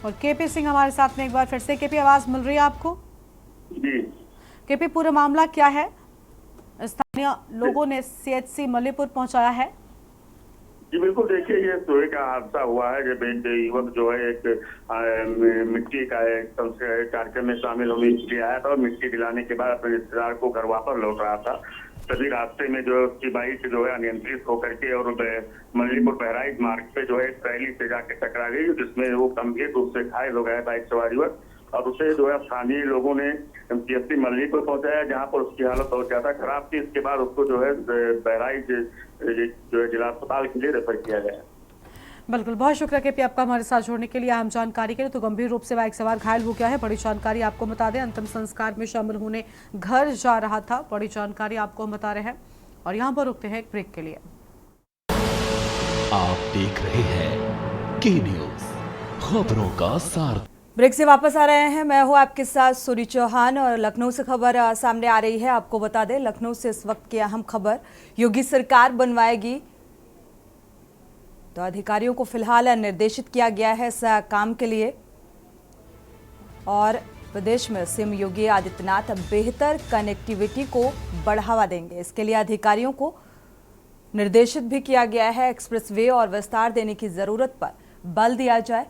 और केपी सिंह हमारे साथ में एक बार फिर से। केपी, आवाज मिल रही है आपको? जी केपी, पूरा मामला क्या है? स्थानीय लोगों ने सीएचसी मल्लीपुर पहुंचाया है। जी बिल्कुल, देखिए ये सोए का हादसा हुआ है जब एक युवक जो है एक मिट्टी का एक कार्यक्रम में शामिल होने के लिए आया था और मिट्टी दिलाने के बाद अपने रिश्तेदार को घर वापस लौट रहा था। तभी रास्ते में जो है उसकी बाइक जो है अनियंत्रित होकर के और मल्लीपुर बहराइच मार्ग पे जो है एक ट्रैली से जाके टकरा गई, जिसमें वो गंभीर रूप से घायल हो गया बाइक सवार युवक। और उसे जो है स्थानीय लोगों ने सीएचसी मल्लीपुर पहुंचाया, जहां पर उसकी हालत बहुत ज्यादा खराब थी। इसके बाद उसको जो है बहराइच जो है जिला अस्पताल के लिए रेफर किया गया। बिल्कुल, बहुत शुक्रिया केपी आपका हमारे साथ जोड़ने के लिए। अहम जानकारी के लिए। तो गंभीर रूप से बाइक सवार घायल हो गया है। बड़ी जानकारी आपको बता दें, अंतिम संस्कार में शामिल होने घर जा रहा था। बड़ी जानकारी आपको हम बता रहे हैं और यहाँ पर रुकते हैं एक ब्रेक के लिए। आप देख रहे हैं के न्यूज, खबरों का सार। ब्रेक से वापस आ रहे हैं। मैं हूं आपके साथ सूरी चौहान और लखनऊ से खबर सामने आ रही है। आपको बता दें, लखनऊ से इस वक्त की अहम खबर, योगी सरकार बनवाएगी। तो अधिकारियों को फिलहाल निर्देशित किया गया है इस काम के लिए। और प्रदेश में सीएम योगी आदित्यनाथ बेहतर कनेक्टिविटी को बढ़ावा देंगे। इसके लिए अधिकारियों को निर्देशित भी किया गया है। एक्सप्रेसवे और विस्तार देने की जरूरत पर बल दिया जाए।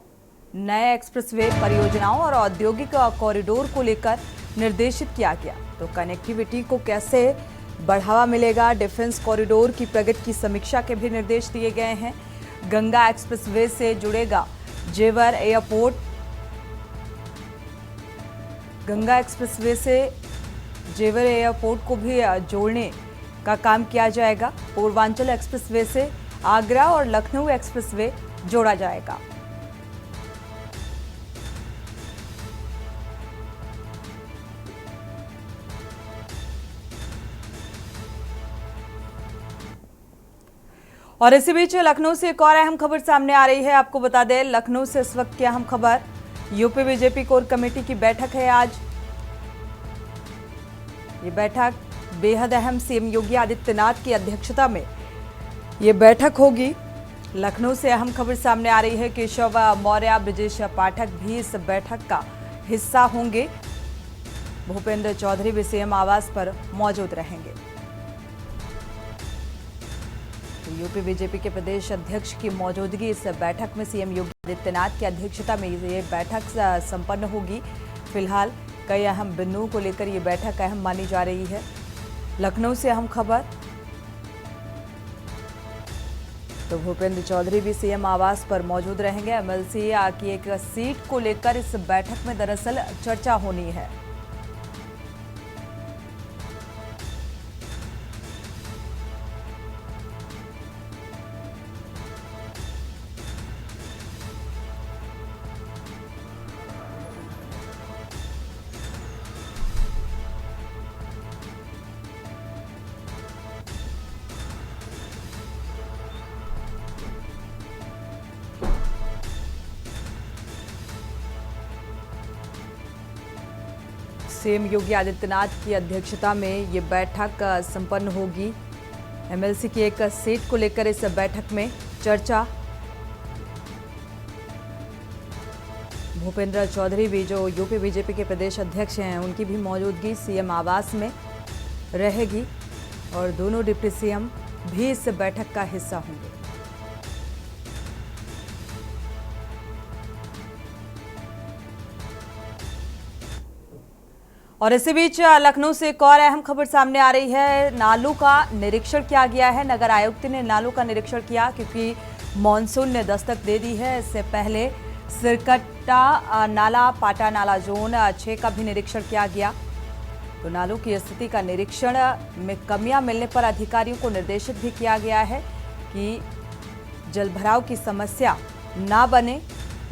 नए एक्सप्रेसवे परियोजनाओं और औद्योगिक कॉरिडोर को लेकर निर्देशित किया गया। तो कनेक्टिविटी को कैसे बढ़ावा मिलेगा, डिफेंस कॉरिडोर की प्रगति की समीक्षा के भी निर्देश दिए गए हैं। गंगा एक्सप्रेसवे से जुड़ेगा जेवर एयरपोर्ट। गंगा एक्सप्रेसवे से जेवर एयरपोर्ट को भी जोड़ने का काम किया जाएगा। पूर्वांचल एक्सप्रेसवे से आगरा और लखनऊ एक्सप्रेसवे जोड़ा जाएगा। और इसी बीच लखनऊ से एक और अहम खबर सामने आ रही है। आपको बता दें, लखनऊ से इस वक्त की अहम खबर, यूपी बीजेपी कोर कमेटी की बैठक है आज। ये बैठक बेहद अहम, सीएम योगी आदित्यनाथ की अध्यक्षता में ये बैठक होगी। लखनऊ से अहम खबर सामने आ रही है। केशव मौर्य, ब्रजेश पाठक भी इस बैठक का हिस्सा होंगे। भूपेंद्र चौधरी भी सीएम आवास पर मौजूद रहेंगे। यूपी बीजेपी के प्रदेश अध्यक्ष की मौजूदगी इस बैठक में सीएम योगी आदित्यनाथ की अध्यक्षता में ये बैठक संपन्न होगी। फिलहाल कई अहम बिंदुओं को लेकर ये बैठक अहम मानी जा रही है। लखनऊ से अहम खबर, तो भूपेंद्र चौधरी भी सीएम आवास पर मौजूद रहेंगे। एमएलसी की एक सीट को लेकर इस बैठक में दरअसल चर्चा होनी है। सीएम योगी आदित्यनाथ की अध्यक्षता में ये बैठक संपन्न होगी। एमएलसी की एक सीट को लेकर इस बैठक में चर्चा। भूपेंद्र चौधरी भी, जो यूपी बीजेपी के प्रदेश अध्यक्ष हैं, उनकी भी मौजूदगी सीएम आवास में रहेगी और दोनों डिप्टी सीएम भी इस बैठक का हिस्सा होंगे। और इसी बीच लखनऊ से एक और अहम खबर सामने आ रही है। नालों का निरीक्षण किया गया है। नगर आयुक्त ने नालों का निरीक्षण किया क्योंकि मॉनसून ने दस्तक दे दी है। इससे पहले सिरकट्टा नाला, पाटा नाला जोन 6 का भी निरीक्षण किया गया। तो नालों की स्थिति का निरीक्षण में कमियां मिलने पर अधिकारियों को निर्देशित भी किया गया है कि जलभराव की समस्या ना बने,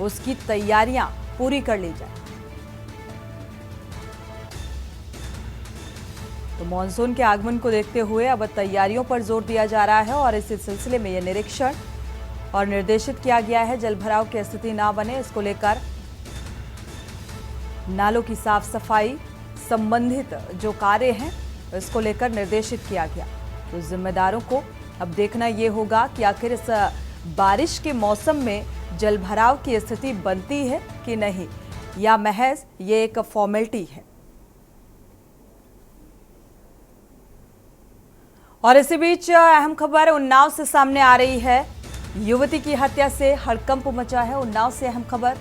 उसकी तैयारियां पूरी कर ली जाए। तो मानसून के आगमन को देखते हुए अब तैयारियों पर जोर दिया जा रहा है और इसी सिलसिले में यह निरीक्षण और निर्देशित किया गया है। जलभराव की स्थिति ना बने, इसको लेकर नालों की साफ सफाई संबंधित जो कार्य हैं इसको लेकर निर्देशित किया गया। तो जिम्मेदारों को अब देखना ये होगा कि आखिर इस बारिश के मौसम में जलभराव की स्थिति बनती है कि नहीं, या महज ये एक फॉर्मेलिटी है। और इसी बीच अहम खबर उन्नाव से सामने आ रही है। युवती की हत्या से हड़कंप मचा है। उन्नाव से अहम खबर,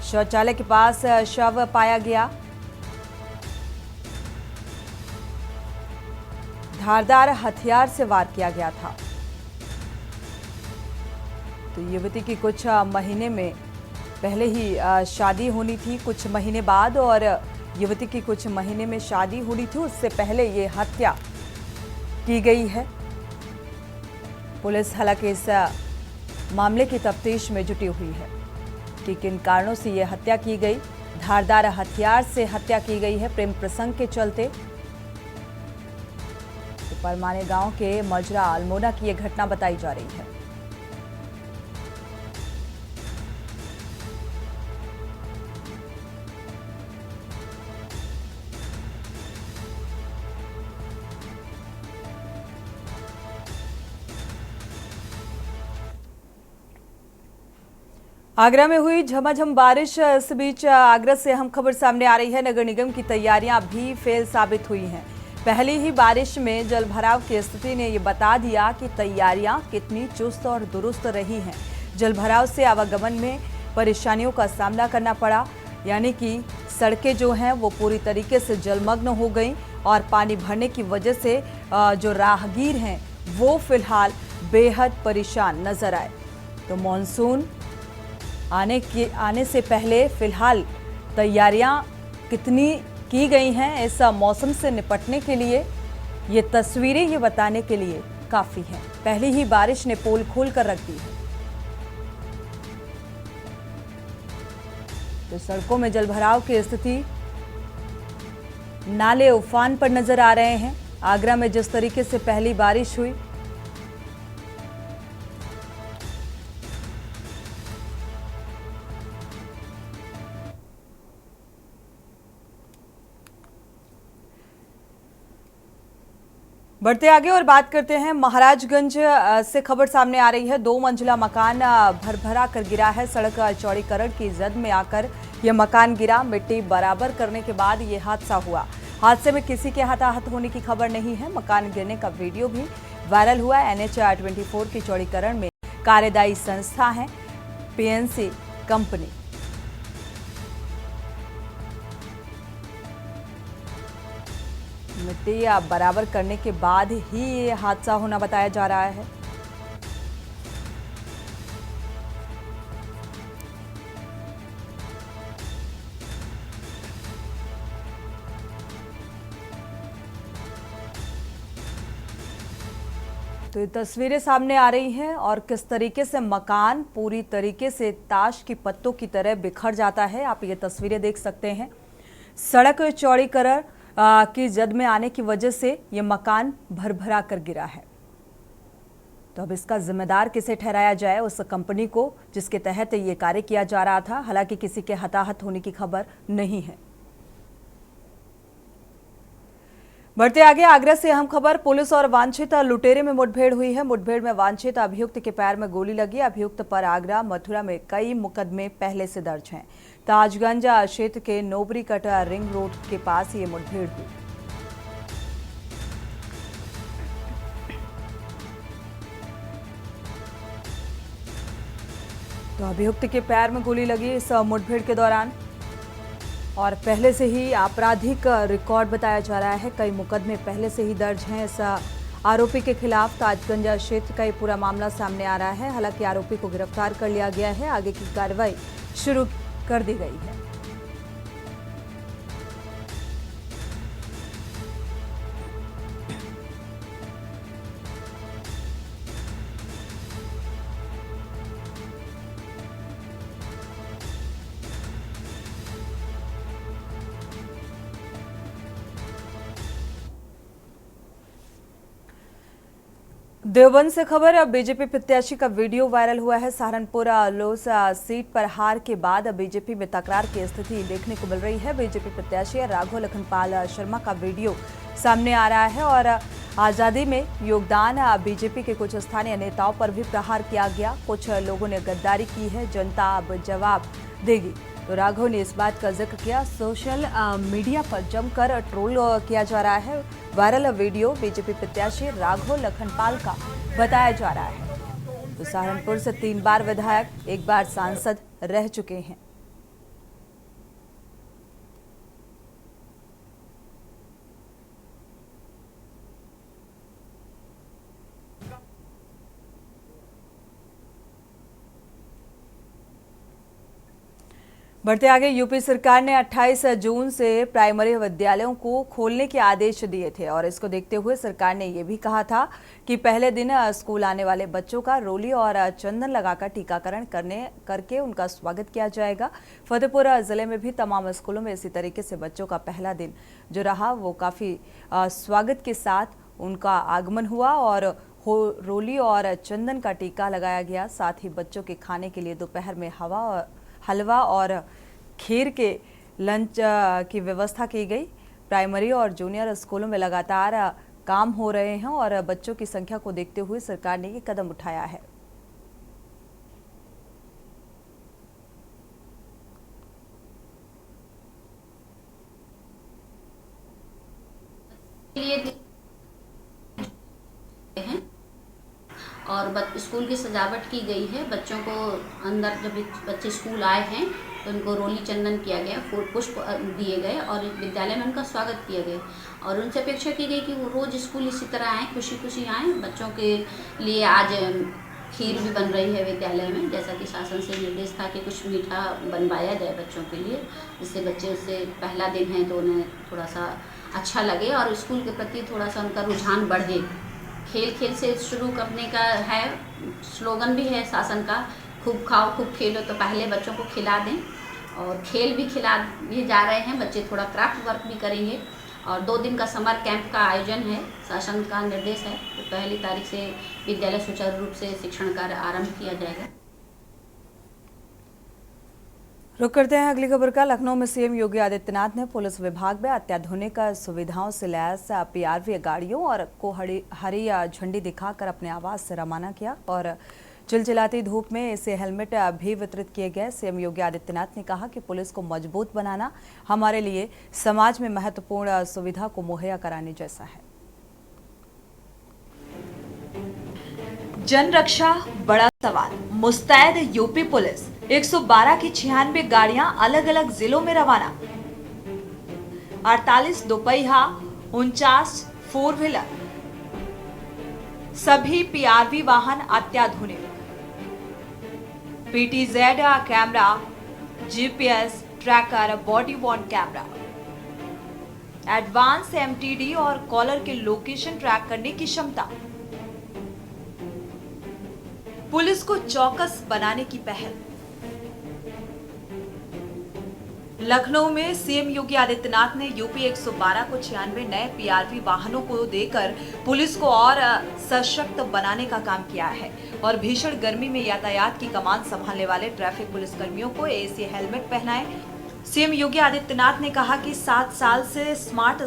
शौचालय के पास शव पाया गया। धारदार हथियार से वार किया गया था। तो युवती की कुछ महीने में पहले ही शादी होनी थी, कुछ महीने बाद, और युवती की कुछ महीने में शादी होनी थी, उससे पहले ये हत्या की गई है। पुलिस हालांकि इस मामले की तफ्तीश में जुटी हुई है कि किन कारणों से ये हत्या की गई। धारदार हथियार से हत्या की गई है प्रेम प्रसंग के चलते। तो परमाने गांव के मजरा अल्मोना की यह घटना बताई जा रही है। आगरा में हुई झमाझम बारिश। इस बीच आगरा से अहम खबर सामने आ रही है। नगर निगम की तैयारियां भी फेल साबित हुई हैं। पहली ही बारिश में जलभराव की स्थिति ने ये बता दिया कि तैयारियां कितनी चुस्त और दुरुस्त रही हैं। जलभराव से आवागमन में परेशानियों का सामना करना पड़ा, यानी कि सड़कें जो हैं वो पूरी तरीके से जलमग्न हो गई और पानी भरने की वजह से जो राहगीर हैं वो फिलहाल बेहद परेशान नजर आए। तो मानसून आने से पहले फिलहाल तैयारियां कितनी की गई हैं इस मौसम से निपटने के लिए, ये तस्वीरें ये बताने के लिए काफी हैं। पहली ही बारिश ने पोल खोल कर रख दी है। तो सड़कों में जलभराव की स्थिति, नाले उफान पर नजर आ रहे हैं। आगरा में जिस तरीके से पहली बारिश हुई, बढ़ते आगे और बात करते हैं महाराजगंज से खबर सामने आ रही है। 2 मंजिला मकान भरभरा कर गिरा है। सड़क चौड़ीकरण की जद में आकर यह मकान गिरा। मिट्टी बराबर करने के बाद ये हादसा हुआ। हादसे में किसी के हताहत होने की खबर नहीं है। मकान गिरने का वीडियो भी वायरल हुआ। NH 24 की चौड़ीकरण में कार्यदायी संस्था है PNC कंपनी। मिट्टी बराबर करने के बाद ही ये हादसा होना बताया जा रहा है। तो ये तस्वीरें सामने आ रही हैं और किस तरीके से मकान पूरी तरीके से ताश की पत्तों की तरह बिखर जाता है। आप ये तस्वीरें देख सकते हैं। सड़क चौड़ीकरण की जद में आने की वजह से ये मकान भरभरा कर गिरा है। तो अब इसका जिम्मेदार किसे ठहराया जाए, उस कंपनी को जिसके तहत ये कार्य किया जा रहा था। हालांकि किसी के हताहत होने की खबर नहीं है। बढ़ते आगे, आगरा से अहम खबर, पुलिस और वांछित लुटेरे में मुठभेड़ हुई है। मुठभेड़ में वांछित अभियुक्त के पैर में गोली लगी। अभियुक्त पर आगरा मथुरा में कई मुकदमे पहले से दर्ज हैं। ताजगंज क्षेत्र के नोबरी कटा रिंग रोड के पास ये मुठभेड़ हुई। तो अभियुक्त के पैर में गोली लगी इस मुठभेड़ के दौरान और पहले से ही आपराधिक रिकॉर्ड बताया जा रहा है। कई मुकदमे पहले से ही दर्ज हैं इस आरोपी के खिलाफ। ताजगंज क्षेत्र का ये पूरा मामला सामने आ रहा है। हालांकि आरोपी को गिरफ्तार कर लिया गया है। आगे की कार्रवाई शुरू कर दी गई है। देवबंद से खबर। अब बीजेपी प्रत्याशी का वीडियो वायरल हुआ है। सहारनपुर लोसा सीट पर हार के बाद बीजेपी में तकरार की स्थिति देखने को मिल रही है। बीजेपी प्रत्याशी राघव लखनपाल शर्मा का वीडियो सामने आ रहा है और आज़ादी में योगदान बीजेपी के कुछ स्थानीय नेताओं पर भी प्रहार किया गया। कुछ लोगों ने गद्दारी की है, जनता अब जवाब देगी। तो राघव ने इस बात का जिक्र किया। सोशल मीडिया पर जमकर ट्रोल किया जा रहा है। वायरल वीडियो बीजेपी प्रत्याशी राघव लखनपाल का बताया जा रहा है। तो सहारनपुर से 3 बार विधायक, 1 बार सांसद रह चुके हैं। बढ़ते आगे, यूपी सरकार ने 28 जून से प्राइमरी विद्यालयों को खोलने के आदेश दिए थे और इसको देखते हुए सरकार ने ये भी कहा था कि पहले दिन स्कूल आने वाले बच्चों का रोली और चंदन लगाकर टीकाकरण करके उनका स्वागत किया जाएगा। फतेहपुर जिले में भी तमाम स्कूलों में इसी तरीके से बच्चों का पहला दिन जो रहा वो काफ़ी स्वागत के साथ उनका आगमन हुआ और रोली और चंदन का टीका लगाया गया। साथ ही बच्चों के खाने के लिए दोपहर में हलवा और खीर के लंच की व्यवस्था की गई। प्राइमरी और जूनियर स्कूलों में लगातार काम हो रहे हैं और बच्चों की संख्या को देखते हुए सरकार ने ये कदम उठाया है। और स्कूल की सजावट की गई है। बच्चों को अंदर जब बच्चे स्कूल आए हैं तो उनको रोली चंदन किया गया, फूल पुष्प दिए गए और विद्यालय में उनका स्वागत किया गया और उनसे अपेक्षा की गई कि वो रोज़ स्कूल इसी तरह आएँ, खुशी खुशी आएँ। बच्चों के लिए आज खीर भी बन रही है विद्यालय में, जैसा कि शासन से निर्देश था कि कुछ मीठा बनवाया जाए बच्चों के लिए, जिससे बच्चे उससे पहला दिन है तो उन्हें थोड़ा सा अच्छा लगे और स्कूल के प्रति थोड़ा सा उनका रुझान बढ़े। खेल खेल से शुरू करने का है, स्लोगन भी है शासन का, खूब खाओ खूब खेलो। तो पहले बच्चों को खिला दें और खेल भी खिला दिए जा रहे हैं। बच्चे थोड़ा क्राफ्ट वर्क भी करेंगे और 2 दिन का समर कैंप का आयोजन है। शासन का निर्देश है तो 1 तारीख से विद्यालय सुचारू रूप से शिक्षण कार्य आरंभ किया जाएगा। रुक करते हैं अगली खबर का। लखनऊ में सीएम योगी आदित्यनाथ ने पुलिस विभाग में अत्याधुनिक सुविधाओं से लैस पीआरवी गाड़ियों और को हरी झंडी दिखाकर अपने आवास से रवाना किया और चिलचिलाती धूप में इसे हेलमेट भी वितरित किए गए। सीएम योगी आदित्यनाथ ने कहा कि पुलिस को मजबूत बनाना हमारे लिए समाज में महत्वपूर्ण सुविधा को मुहैया कराने जैसा है। जन रक्षा बड़ा सवाल। मुस्तैद यूपी पुलिस, 112 की 96 गाड़ियां अलग अलग जिलों में रवाना। 48 दोपहिया, 49 फोर व्हीलर, सभी पीआरवी वाहन अत्याधुनिक। PTZ camera, GPS tracker, body worn camera, advance MTD और कॉलर के लोकेशन ट्रैक करने की क्षमता। पुलिस को चौकस बनाने की पहल। लखनऊ में सीएम योगी आदित्यनाथ ने यूपी 112 को 96 नए पीआरवी वाहनों को देकर पुलिस को और सशक्त बनाने का काम किया है और भीषण गर्मी में यातायात की कमान संभालने वाले ट्रैफिक पुलिसकर्मियों को एसी हेलमेट पहनाए। सीएम योगी आदित्यनाथ ने कहा कि 7 साल से स्मार्ट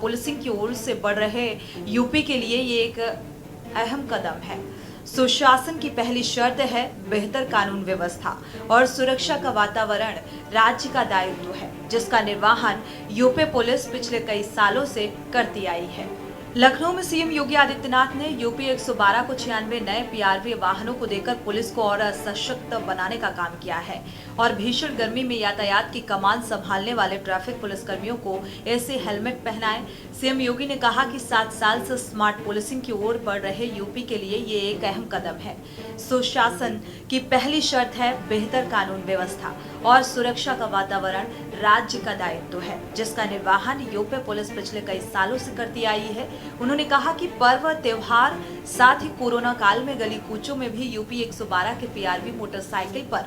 पुलिसिंग की ओर से बढ़ रहे यूपी के लिए ये एक अहम कदम है। सुशासन की पहली शर्त है बेहतर कानून व्यवस्था और सुरक्षा का वातावरण राज्य का दायित्व है, जिसका निर्वहन यूपी पुलिस पिछले कई सालों से करती आई है। लखनऊ में सीएम योगी आदित्यनाथ ने यूपी 112 को 96 नए पीआरवी वाहनों को देकर पुलिस को और सशक्त बनाने का काम किया है और भीषण गर्मी में यातायात की कमान संभालने वाले ट्रैफिक पुलिसकर्मियों को ऐसे हेलमेट पहनाए। सीएम योगी ने कहा कि 7 साल से स्मार्ट पुलिसिंग की ओर बढ़ रहे यूपी के लिए ये एक अहम कदम है। सुशासन की पहली शर्त है बेहतर कानून व्यवस्था और सुरक्षा का वातावरण राज्य का दायित्व है, जिसका निर्वहन यूपी पुलिस पिछले कई सालों से करती आई है। उन्होंने कहा कि पर्व त्योहार साथ ही कोरोना काल में गली कूचों में भी यूपी 112 के पीआरवी मोटरसाइकिल पर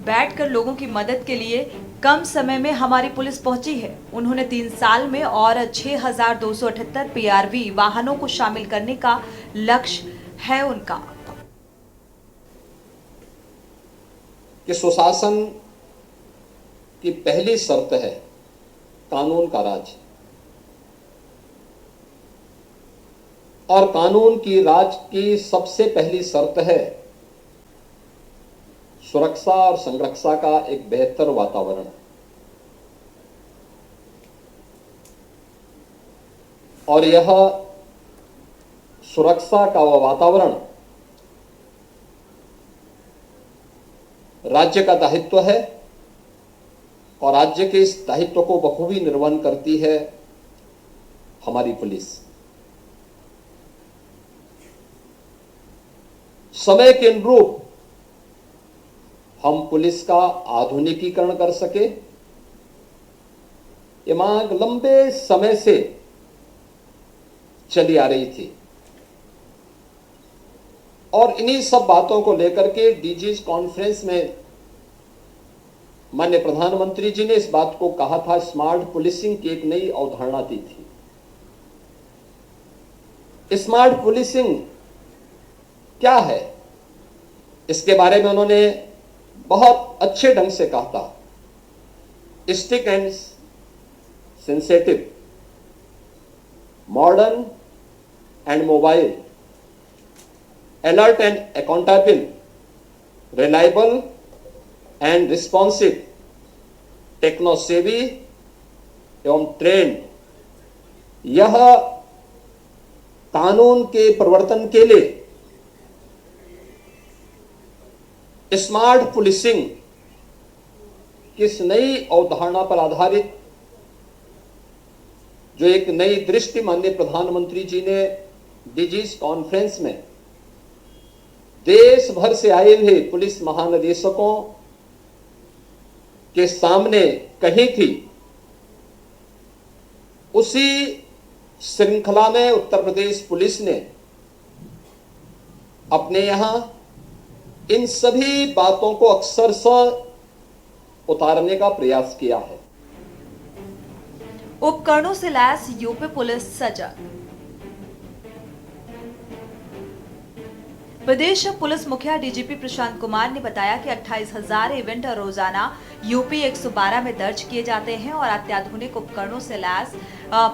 बैठकर लोगों की मदद के लिए कम समय में हमारी पुलिस पहुंची है। उन्होंने 3 साल में और 6,278 पीआरवी वाहनों को शामिल करने का लक्ष्य है उनका। कि सुशासन की पहली शर्त है कानून का राज, और कानून की राज की सबसे पहली शर्त है सुरक्षा और संरक्षा का एक बेहतर वातावरण। और यह सुरक्षा का वह वातावरण राज्य का दायित्व है, और राज्य के इस दायित्व को बखूबी निर्वहन करती है हमारी पुलिस। समय के अनुरूप हम पुलिस का आधुनिकीकरण कर सके, ये मांग लंबे समय से चली आ रही थी, और इन्हीं सब बातों को लेकर के डीजीज कॉन्फ्रेंस में माननीय प्रधानमंत्री जी ने इस बात को कहा था, स्मार्ट पुलिसिंग की एक नई अवधारणा दी थी। स्मार्ट पुलिसिंग क्या है, इसके बारे में उन्होंने बहुत अच्छे ढंग से कहा था। Stick and sensitive, modern and mobile, alert and accountable, reliable and responsive, techno savvy एवं ट्रेंड। यह कानून के प्रवर्तन के लिए स्मार्ट पुलिसिंग किस नई अवधारणा पर आधारित, जो एक नई दृष्टि माननीय प्रधानमंत्री जी ने डीजीज कॉन्फ्रेंस में देश भर से आए हुए पुलिस महानिदेशकों के सामने कही थी, उसी श्रृंखला में उत्तर प्रदेश पुलिस ने अपने यहां इन सभी बातों को अक्षरशः उतारने का प्रयास किया है। उपकरणों से लैस यूपी पुलिस सजग। प्रदेश पुलिस मुखिया डीजीपी प्रशांत कुमार ने बताया कि 28,000 इवेंट रोजाना यूपी 112 में दर्ज किए जाते हैं, और अत्याधुनिक उपकरणों से लैस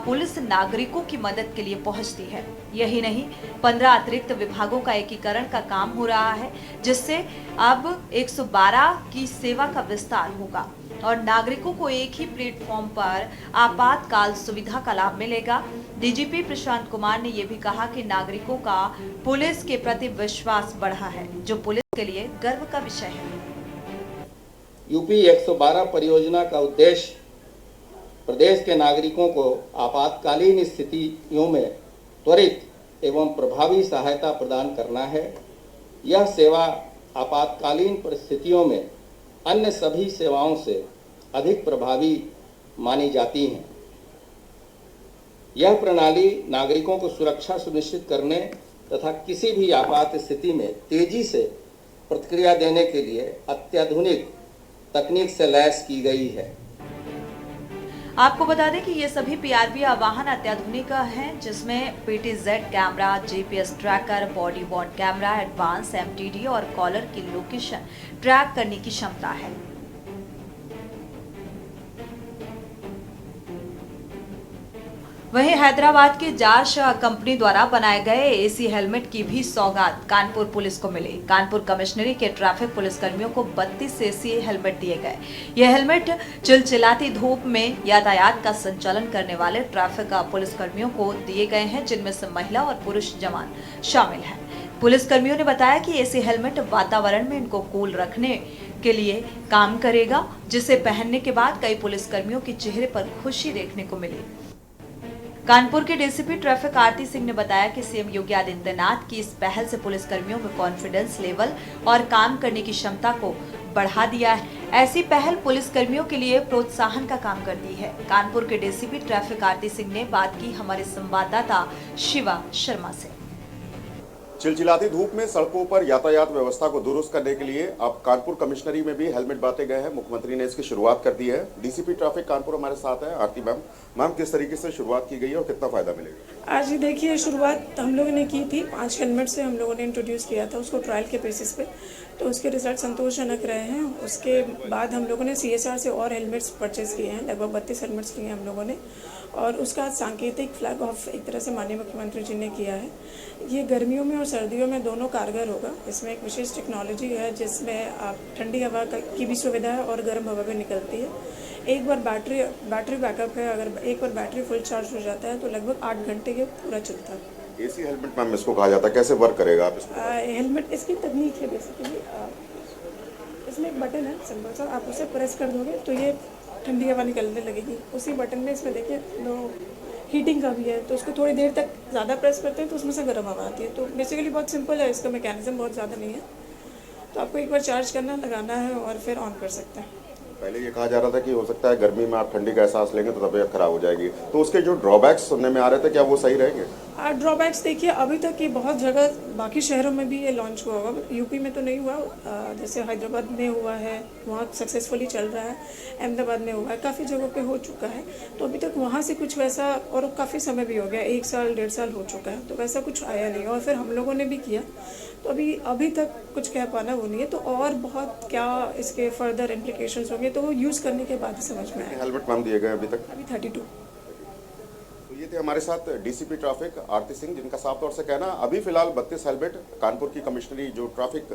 पुलिस नागरिकों की मदद के लिए पहुंचती है। यही नहीं, 15 अतिरिक्त विभागों का एकीकरण का काम हो रहा है, जिससे अब 112 की सेवा का विस्तार होगा और नागरिकों को एक ही प्लेटफॉर्म पर आपातकाल सुविधा का लाभ मिलेगा। डीजीपी प्रशांत कुमार ने यह भी कहा कि नागरिकों का पुलिस के प्रति विश्वास बढ़ा है, जो पुलिस के लिए गर्व का विषय है। यूपी 112 परियोजना का उद्देश्य प्रदेश के नागरिकों को आपातकालीन स्थितियों में त्वरित एवं प्रभावी सहायता प्रदान करना है। यह सेवा आपातकालीन परिस्थितियों में अन्य सभी सेवाओं से अधिक प्रभावी मानी जाती हैं। यह प्रणाली नागरिकों को सुरक्षा सुनिश्चित करने तथा किसी भी आपात स्थिति में तेजी से प्रतिक्रिया देने के लिए अत्याधुनिक तकनीक से लैस की गई है। आपको बता दें कि ये सभी पीआरवी वाहन अत्याधुनिक हैं, जिसमें PTZ camera, GPS tracker, body worn camera, advance MTD और कॉलर की लोकेशन ट्रैक करने की क्षमता है। वहीं हैदराबाद की जाश कंपनी द्वारा बनाए गए एसी हेलमेट की भी सौगात कानपुर पुलिस को मिली। कानपुर कमिश्नरी के ट्रैफिक पुलिसकर्मियों को 32 एसी हेलमेट दिए गए। यह हेलमेट चिलचिलाती धूप में यातायात का संचालन करने वाले ट्रैफिक पुलिसकर्मियों को दिए गए हैं, जिनमें से महिला और पुरुष जवान शामिल हैं। पुलिसकर्मियों ने बताया कि एसी हेलमेट वातावरण में इनको कूल रखने के लिए काम करेगा, जिसे पहनने के बाद कई पुलिसकर्मियों के चेहरे पर खुशी देखने को मिली। कानपुर के डीसीपी ट्रैफिक आरती सिंह ने बताया कि सीएम योगी आदित्यनाथ की इस पहल से पुलिसकर्मियों में कॉन्फिडेंस लेवल और काम करने की क्षमता को बढ़ा दिया है। ऐसी पहल पुलिसकर्मियों के लिए प्रोत्साहन का काम करती है। कानपुर के डीसीपी ट्रैफिक आरती सिंह ने बात की हमारे संवाददाता शिवा शर्मा से। चिलचिलाती धूप में सड़कों पर यातायात व्यवस्था को दुरुस्त करने के लिए अब कानपुर कमिश्नरी में भी हेलमेट बांटे गए हैं। मुख्यमंत्री ने इसकी शुरुआत कर दी है। डीसीपी ट्रैफिक कानपुर हमारे साथ है, आरती मैम। मैम, किस तरीके से शुरुआत की गई है और कितना फायदा मिलेगा? आज देखिए, शुरुआत हम लोगों ने की थी 5 हेलमेट से हम लोगों ने इंट्रोड्यूस किया था उसको ट्रायल के बेसिस पे, तो उसके रिजल्ट संतोषजनक रहे हैं। उसके बाद हम लोगों ने CSR से और हेलमेट्स परचेज़ किए हैं, लगभग 32 हेलमेट्स किए हैं हम लोगों ने, और उसका सांकेतिक फ्लैग ऑफ एक तरह से माननीय मुख्यमंत्री जी ने किया है। ये गर्मियों में और सर्दियों में दोनों कारगर होगा। इसमें एक विशेष टेक्नोलॉजी है जिसमें आप ठंडी हवा की भी सुविधा है और गर्म हवा भी निकलती है। एक बार बैटरी बैकअप है, अगर एक बार बैटरी फुल चार्ज हो जाता है तो लगभग 8 घंटे के पूरा चलता है। एसी हेलमेट मैम इसको कहा जाता है, कैसे वर्क करेगा आप इसको? हेलमेट इसकी तकनीक है बेसिकली, इसमें एक बटन है सिंपल सा, आप उसे प्रेस कर दोगे तो ये ठंडी हवा निकलने लगेगी। उसी बटन में इसमें देखिए दो हीटिंग का भी है, तो उसको थोड़ी देर तक ज़्यादा प्रेस करते हैं तो उसमें से गर्म हवा आती है। तो बेसिकली बहुत सिंपल है, इसका मैकेनिज्म बहुत ज़्यादा नहीं है। तो आपको एक बार चार्ज करना, लगाना है और फिर ऑन कर सकते हैं। पहले ये कहा जा रहा था कि हो सकता है गर्मी में आप ठंडी का एहसास लेंगे तो तबीयत खराब हो जाएगी, तो उसके जो ड्रॉबैक्स सुनने में आ रहे थे, क्या वो सही रहेंगे? ड्रॉबैक्स देखिए, अभी तक ये बहुत जगह बाकी शहरों में भी ये लॉन्च हुआ होगा, यूपी में तो नहीं हुआ। जैसे हैदराबाद में हुआ है, वहाँ सक्सेसफुली चल रहा है। अहमदाबाद में हुआ है, काफ़ी जगहों पे हो चुका है। तो अभी तक वहाँ से कुछ वैसा, और काफ़ी समय भी हो गया, 1 साल 1.5 साल हो चुका है, तो वैसा कुछ आया नहीं। और फिर हम लोगों ने भी किया, तो अभी तक कुछ कह पाना वो नहीं है। तो और बहुत क्या इसके फर्दर इम्प्लीकेशंस होंगे तो वो यूज़ करने के बाद ही समझ में आएगा। हेलमेट मैम दिए गए अभी तक? अभी 32। तो ये थे हमारे साथ डीसीपी ट्रैफिक आरती सिंह, जिनका साफ तौर से कहना अभी फिलहाल 32 हेलमेट कानपुर की कमिश्नरी जो ट्रैफिक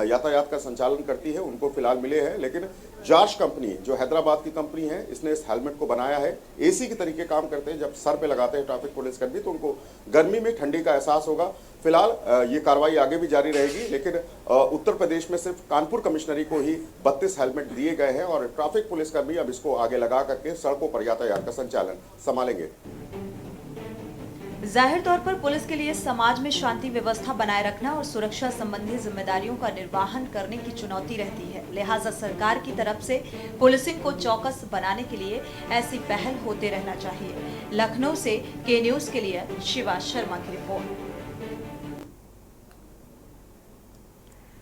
यातायात का संचालन करती है उनको फिलहाल मिले हैं, लेकिन जार्ज कंपनी जो हैदराबाद की कंपनी है, इसने इस हेलमेट को बनाया है। एसी के तरीके काम करते हैं, जब सर पे लगाते हैं ट्रैफिक पुलिस कर्मी तो उनको गर्मी में ठंडी का एहसास होगा। फिलहाल ये कार्रवाई आगे भी जारी रहेगी, लेकिन उत्तर प्रदेश में सिर्फ कानपुर कमिश्नरी को ही 32 हेलमेट दिए गए हैं और ट्रैफिक पुलिसकर्मी अब इसको आगे लगा करके सड़कों पर यातायात का संचालन संभालेंगे। जाहिर तौर पर पुलिस के लिए समाज में शांति व्यवस्था बनाए रखना और सुरक्षा संबंधी जिम्मेदारियों का निर्वहन करने की चुनौती रहती है। लिहाजा सरकार की तरफ से पुलिसिंग को चौकस बनाने के लिए ऐसी पहल होते रहना चाहिए। लखनऊ से के न्यूज़ के लिए शिवा शर्मा की रिपोर्ट।